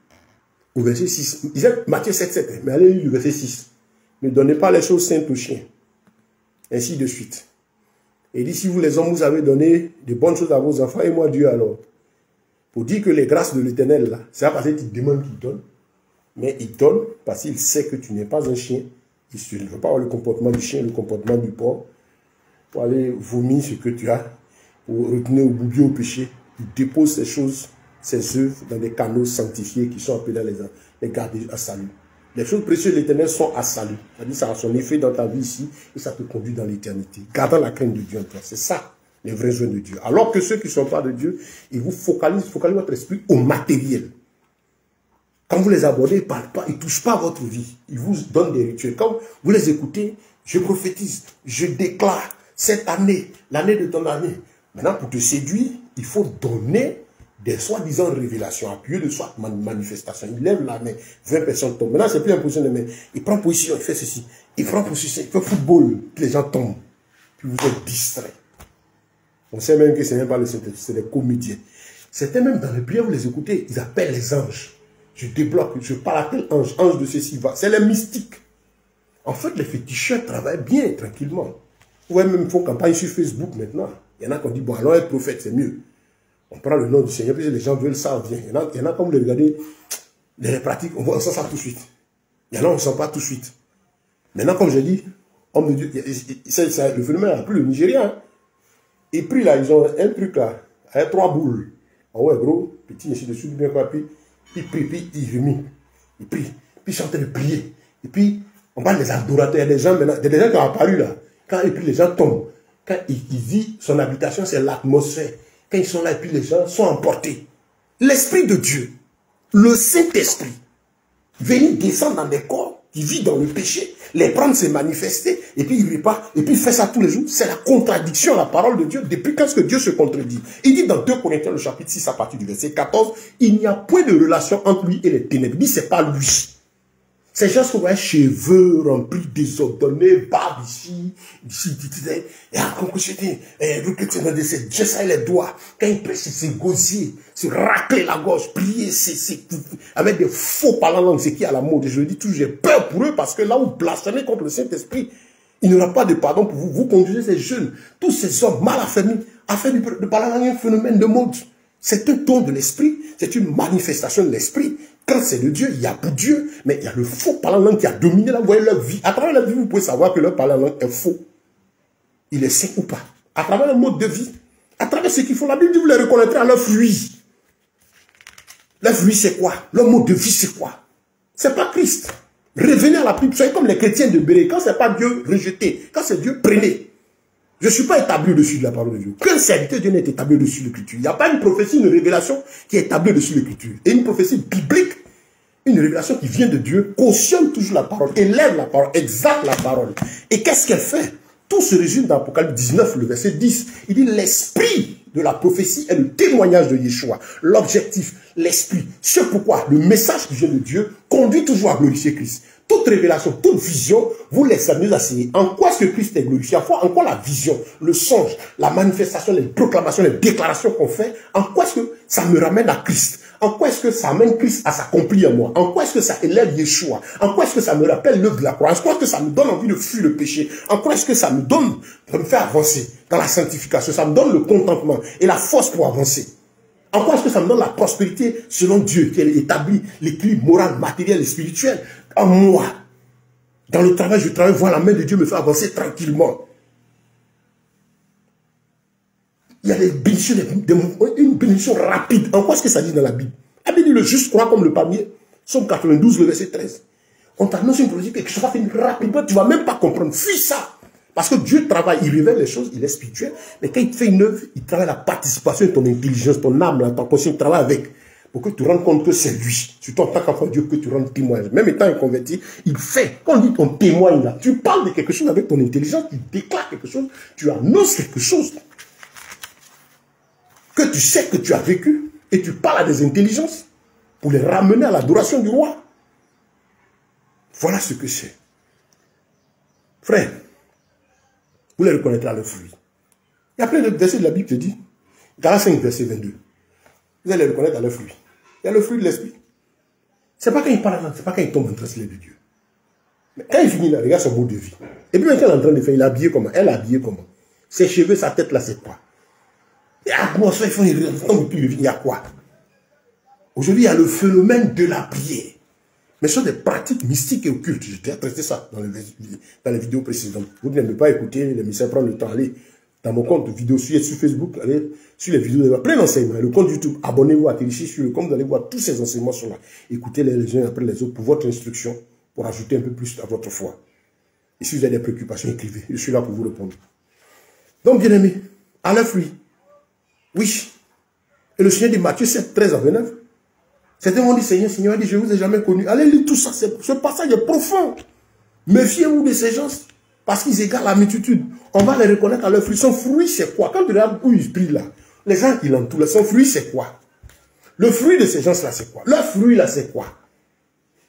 au verset 6, il disait Matthieu 7, 7, mais allez lire le verset 6. Ne donnez pas les choses saintes aux chiens. Ainsi de suite. Et il dit, si vous les hommes, vous avez donné de bonnes choses à vos enfants, et moi Dieu alors. Pour dire que les grâces de l'Éternel, là, c'est pas parce qu'il demande qu'il donne, mais il donne parce qu'il sait que tu n'es pas un chien. Il ne veut pas avoir le comportement du chien, le comportement du porc, pour aller vomir ce que tu as, pour retenir au bout au péché. Il dépose ces choses, ses œuvres dans des canaux sanctifiés qui sont appelés les garder à salut. Les choses précieuses de l'Éternel sont à salut. C'est-à-dire ça a son effet dans ta vie ici et ça te conduit dans l'éternité. Gardant la crainte de Dieu en toi. C'est ça, les vrais jeunes de Dieu. Alors que ceux qui ne sont pas de Dieu, ils vous focalisent votre esprit au matériel. Quand vous les abordez, ils ne parlent pas, ils ne touchent pas votre vie. Ils vous donnent des rituels. Quand vous les écoutez, je prophétise, je déclare cette année, l'année de ton année. Maintenant, pour te séduire, il faut donner des soi-disant révélations, appuyées de soit manifestations. Il lève la main, 20 personnes tombent. Maintenant, c'est plus imposition de main. Il prend position, il fait ceci. Il prend position, il fait football, les gens tombent. Puis vous êtes distraits. On sait même que ce n'est pas le Saint-Esprit, c'est des comédiens. C'était même dans les prières, vous les écoutez, ils appellent les anges. Je débloque, je parle à tel ange, ange de ceci va. C'est les mystiques. En fait, les féticheurs travaillent bien, tranquillement. Vous voyez, même, ils font campagne sur Facebook maintenant. Il y en a qui ont dit, bon, alors être prophète, c'est mieux. On prend le nom du Seigneur, puis les gens veulent ça, vient. Il y en a quand vous les regardez, les pratiques, on voit ça tout de suite. Il y en a, on ne sent pas tout de suite. Maintenant, comme je dis, homme de Dieu, le phénomène a pris le Nigeria. Hein. Et puis là, ils ont un truc là, avec 3 boules. Ah ouais, gros, petit, ici dessus, bien quoi, puis il prie, puis il remit. Il prie, puis il est en train de prier. Et puis, on parle des adorateurs. Il y a des gens maintenant, il y a des gens qui ont apparu là. Quand et puis les gens tombent. Quand il dit son habitation, c'est l'atmosphère. Quand ils sont là, et puis les gens sont emportés. L'Esprit de Dieu, le Saint-Esprit, venir descendre dans des corps qui vivent dans le péché, les prendre, se manifester, et puis il repart, et puis il fait ça tous les jours. C'est la contradiction à la parole de Dieu. Depuis quand est-ce que Dieu se contredit? Il dit dans 2 Corinthiens, le chapitre 6, à partir du verset 14, il n'y a point de relation entre lui et les ténèbres. Il dit, c'est pas lui. Ces gens qui voient cheveux remplis, désordonnés, barbe ici, et après, ça les doigts. Quand il prêche, c'est gosier, c'est racler la gorge, prier, avec des faux parlants langue, c'est qui à la mode. Je dis toujours, j'ai peur pour eux parce que là où vous blasphémez contre le Saint-Esprit, il n'y aura pas de pardon pour vous. Vous conduisez ces jeunes, tous ces hommes mal affermis, de parler langue, un phénomène de mode. C'est un don de l'esprit, c'est une manifestation de l'esprit. Quand c'est de Dieu, il y a pour Dieu, mais il y a le faux parlant langue qui a dominé là, vous voyez leur vie. À travers leur vie, vous pouvez savoir que leur parlant langue est faux. Il est sain ou pas. À travers le mode de vie, à travers ce qu'ils font, la Bible dit, vous les reconnaîtrez à leurs fruits. Leurs fruits, c'est quoi? Leur mode de vie, c'est quoi? C'est pas Christ. Revenez à la Bible, soyez comme les chrétiens de Béret. Quand c'est pas Dieu, rejetez. Quand c'est Dieu, prenez. Je ne suis pas établi au-dessus de la parole de Dieu. Qu'un serviteur de Dieu n'est établi au-dessus de l'Écriture. Il n'y a pas une prophétie, une révélation qui est établie au-dessus de l'Écriture. Et une prophétie biblique, une révélation qui vient de Dieu, cautionne toujours la parole, élève la parole, exalte la parole. Et qu'est-ce qu'elle fait? Tout se résume dans Apocalypse 19, le verset 10. Il dit l'esprit de la prophétie est le témoignage de Yeshua. L'objectif, l'esprit. C'est pourquoi le message qui vient de Dieu conduit toujours à glorifier Christ. Toute révélation, toute vision, vous l'examinez assez. En quoi est-ce que Christ est glorifié? En quoi la vision, le songe, la manifestation, les proclamations, les déclarations qu'on fait, en quoi est-ce que ça me ramène à Christ? En quoi est-ce que ça amène Christ à s'accomplir en moi? En quoi est-ce que ça élève Yeshua? En quoi est-ce que ça me rappelle l'œuvre de la croix? En quoi est-ce que ça me donne envie de fuir le péché? En quoi est-ce que ça me donne, ça me fait avancer dans la sanctification? Ça me donne le contentement et la force pour avancer. En quoi est-ce que ça me donne la prospérité selon Dieu, qui établit l'équilibre moral, matériel et spirituel en moi? Dans le travail, je travaille, voir la main de Dieu me faire avancer tranquillement. Il y a des bénédictions, une bénédiction rapide. En quoi est-ce que ça dit dans la Bible? La Bible dit le juste croit comme le palmier. Somme 92, le verset 13. On t'annonce une prophétie, quelque chose va finir rapidement, tu ne vas même pas comprendre. Fuis ça. Parce que Dieu travaille, il révèle les choses, il est spirituel. Mais quand il te fait une œuvre, il travaille la participation de ton intelligence, ton âme, ton conscience, il travaille avec. Pour que tu te rendes compte que c'est lui. Surtout en tant qu'enfant de Dieu, que tu rendes témoignage. Même étant inconverti, il fait. Quand on dit ton témoigne là, tu parles de quelque chose avec ton intelligence, tu déclares quelque chose, tu annonces quelque chose. Que tu sais que tu as vécu. Et tu parles à des intelligences pour les ramener à l'adoration du roi. Voilà ce que c'est. Frère, vous les reconnaîtrez à leurs fruits. Il y a plein de versets de la Bible qui dit, Galates 5, verset 22. Vous allez les reconnaître à leurs fruits. Il y a le fruit de l'esprit. Ce n'est pas quand il parle, ce n'est pas quand il tombe en train de Dieu. Mais quand il finit là, regarde son mode de vie. Et puis, quand il est en train de faire, il est habillé comment? Elle est habillée comment? Ses cheveux, sa tête là, c'est quoi? Et l'atmosphère, il y a quoi? Aujourd'hui, il y a le phénomène de la prière. Mais ce sont des pratiques mystiques et occultes. J'ai déjà traité ça dans les vidéos précédentes. Vous n'aimez pas écouter les messages, prendre le temps, allez dans mon compte vidéo sur Facebook, allez sur les vidéos, il y a plein d'enseignements. Le compte YouTube, abonnez-vous, atterrissez sur le compte, vous allez voir tous ces enseignements sont là. Écoutez-les les uns après les autres pour votre instruction, pour ajouter un peu plus à votre foi. Et si vous avez des préoccupations, écrivez. Je suis là pour vous répondre. Donc, bien aimés, à leurs fruits. Oui. Et le Seigneur dit Matthieu 7, 13 à 29. Certains vont dire, Seigneur, dit, je ne vous ai jamais connu. Allez lire tout ça. Ce passage est profond. Méfiez-vous de ces gens. Parce qu'ils égarent la multitude. On va les reconnaître à leurs fruits. Son fruit, c'est quoi? Quand tu regardes où ils prient là, les gens qui l'entourent, son fruit, c'est quoi? Le fruit de ces gens-là, c'est quoi? Leur fruit, là, c'est quoi?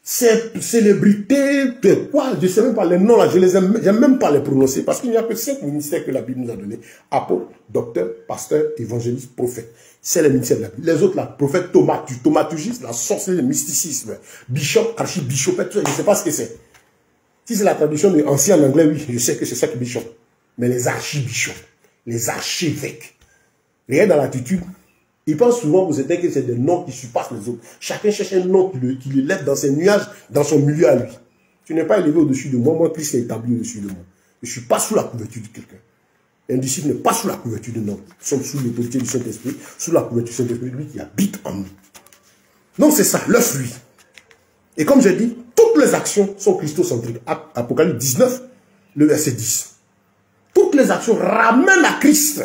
C'est célébrité, de quoi? Je ne sais même pas les noms là, je n'aime même pas les prononcer. Parce qu'il n'y a que 5 ministères que la Bible nous a donnés. Apôtre, docteur, pasteur, évangéliste, prophète. C'est les ministères de la Bible. Les autres là, prophète, thaumaturgiste, la sorcellerie, le mysticisme, bishop, archibishop, je ne sais pas ce que c'est. Si c'est la traduction de ancien en anglais, oui, je sais que c'est ça qui est bishop. Mais les archibishops, les archevêques, rien dans l'attitude. Ils pensent souvent que c'est des noms qui surpassent les autres. Chacun cherche un nom qui l'élève dans ses nuages, dans son milieu à lui. Tu n'es pas élevé au-dessus de moi, moi Christ est établi au-dessus de moi. Je ne suis pas sous la couverture de quelqu'un. Un disciple n'est pas sous la couverture de l'homme. Nous sommes sous l'autorité du Saint-Esprit, sous la couverture du Saint-Esprit, lui qui habite en nous. Donc c'est ça, le fruit. Et comme j'ai dit, toutes les actions sont christocentriques. Apocalypse 19, le verset 10. Toutes les actions ramènent à Christ.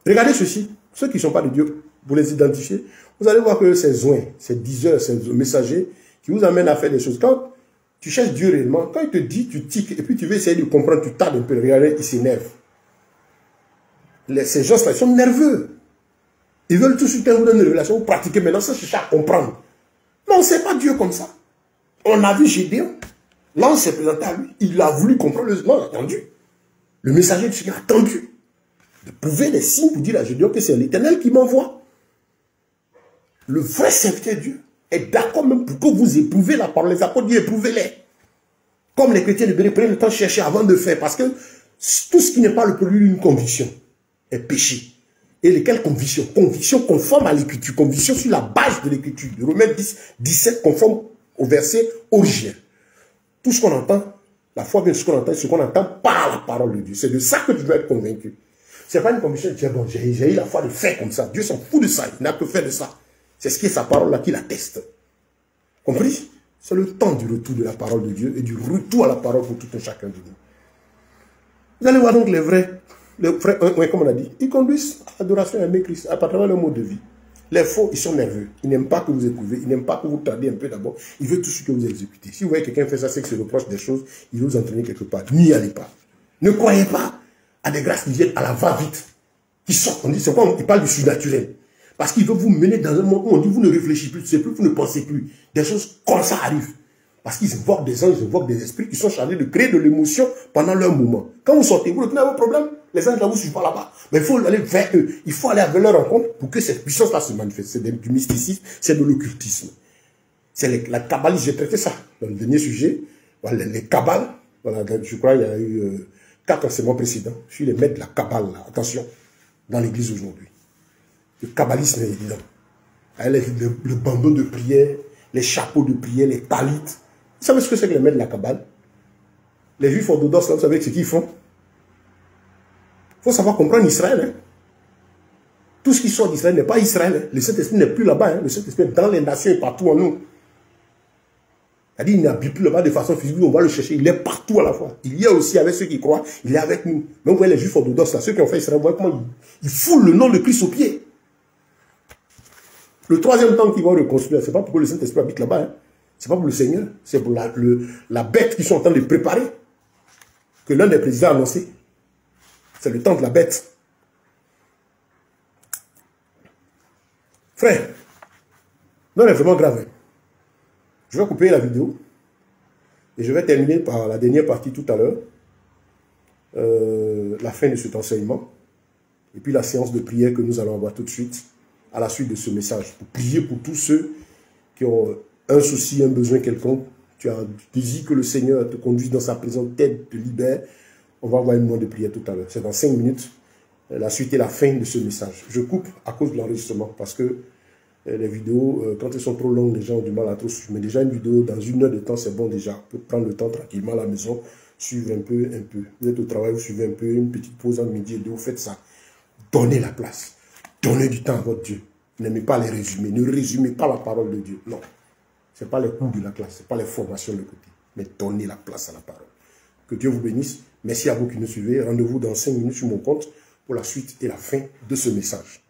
Regardez ceci. Ceux qui ne sont pas de Dieu, vous les identifiez. Vous allez voir que ces oins, ces diseurs, ces messagers qui vous amènent à faire des choses. Quand tu cherches Dieu réellement, quand il te dit, tu tiques, et puis tu veux essayer de comprendre, tu tardes un peu. Regardez, ils s'énervent. Ces gens-là, ils sont nerveux. Ils veulent tout de suite vous donner une révélation, vous pratiquez maintenant, ça chercher à comprendre. Non, c'est pas Dieu comme ça. On a vu Gédéon. L'ange s'est présenté à lui. Il a voulu comprendre. Non, il a attendu. Le messager du Seigneur a attendu. De prouver les signes pour dire à Gédéon que c'est l'Éternel qui m'envoie. Le vrai serviteur de Dieu est d'accord même pour que vous éprouvez la parole. Les apôtres disent éprouvez-les. Comme les chrétiens de Bénin prennent le temps de chercher avant de faire. Parce que tout ce qui n'est pas le produit d'une conviction est péché. Et lesquelles convictions? Convictions conformes à l'écriture. Convictions sur la base de l'écriture. Romains 10, 17 conforme au verset originel. Tout ce qu'on entend, la foi vient de ce qu'on entend par la parole de Dieu. C'est de ça que tu dois être convaincu. Ce n'est pas une conviction de dire, bon, j'ai eu la foi de faire comme ça. Dieu s'en fout de ça. Il n'a que fait de ça. C'est ce qui est sa parole là qui l'atteste. Compris? C'est le temps du retour de la parole de Dieu et du retour à la parole pour tout un chacun de nous. Vous allez voir donc les vrais, comme on a dit, ils conduisent à l'adoration à aimer Christ à travers le mode de vie. Les faux, ils sont nerveux. Ils n'aiment pas que vous éprouvez. Ils n'aiment pas que vous tardez un peu d'abord. Ils veulent tout ce que vous exécutez. Si vous voyez quelqu'un faire ça, c'est que se reproche des choses, il veut vous entraîner quelque part. N'y allez pas. Ne croyez pas à des grâces qui viennent à la va-vite. Qui sortent. On dit, c'est quoi? Il parle du surnaturel. Parce qu'il veut vous mener dans un monde où on dit, vous ne réfléchissez plus, vous ne pensez plus. Des choses comme ça arrivent. Parce qu'ils invoquent des anges, ils invoquent des esprits qui sont chargés de créer de l'émotion pendant leur moment. Quand vous sortez, vous retenez vos problèmes. Les anges ne vous suivent pas là-bas. Mais il faut aller vers eux. Il faut aller avec leur rencontre pour que cette puissance-là se manifeste. C'est du mysticisme, c'est de l'occultisme. C'est la kabbalisme. J'ai traité ça dans le dernier sujet. Voilà, les kabbales. Voilà, je crois qu'il y a eu 4 enseignements précédents. Je suis les maîtres de la kabbale. Là. Attention, dans l'église aujourd'hui. Le kabbalisme est évident. Le bandeau de prière, les chapeaux de prière, les talites. Vous savez ce que c'est que les maîtres de la kabbale? Les juifs orthodoxes, là, vous savez ce qu'ils font? Il faut savoir comprendre Israël. Hein. Tout ce qui sort d'Israël n'est pas Israël. Hein. Le Saint-Esprit n'est plus là-bas. Hein. Le Saint-Esprit est dans les nations et partout en nous. C'est-à-dire qu'il n'habite plus là-bas de façon physique. On va le chercher. Il est partout à la fois. Il y a aussi avec ceux qui croient. Il est avec nous. Donc vous voyez les juifs orthodoxes, là, ceux qui ont fait Israël, vous voyez comment ils foulent le nom de Christ au pied. Le troisième temps qu'ils vont reconstruire, ce n'est pas pour que le Saint-Esprit habite là-bas. Hein. Ce n'est pas pour le Seigneur. C'est pour la bête qu'ils sont en train de préparer. Que l'un des présidents a annoncé. C'est le temps de la bête. Frère, non, c'est vraiment grave. Je vais couper la vidéo. Et je vais terminer par la dernière partie tout à l'heure. La fin de cet enseignement. Et puis la séance de prière que nous allons avoir tout de suite. À la suite de ce message. Pour prier pour tous ceux qui ont un souci, un besoin quelconque. Tu as désir que le Seigneur te conduise dans sa présence, t'aide, te libère. On va avoir une moment de prière tout à l'heure. C'est dans 5 minutes. La suite et la fin de ce message. Je coupe à cause de l'enregistrement. Parce que les vidéos, quand elles sont trop longues, les gens ont du mal à trop suivre. Mais déjà une vidéo, dans 1 heure de temps, c'est bon déjà. On peut prendre le temps tranquillement à la maison. Suivre un peu. Vous êtes au travail, vous suivez un peu. Une petite pause à midi et deux, vous faites ça. Donnez la place. Donnez du temps à votre Dieu. N'aimez pas les résumés. Ne résumez pas la parole de Dieu. Non. Ce n'est pas les cours de la classe. Ce n'est pas les formations de côté. Mais donnez la place à la parole. Que Dieu vous bénisse. Merci à vous qui nous suivez. Rendez-vous dans 5 minutes sur mon compte pour la suite et la fin de ce message.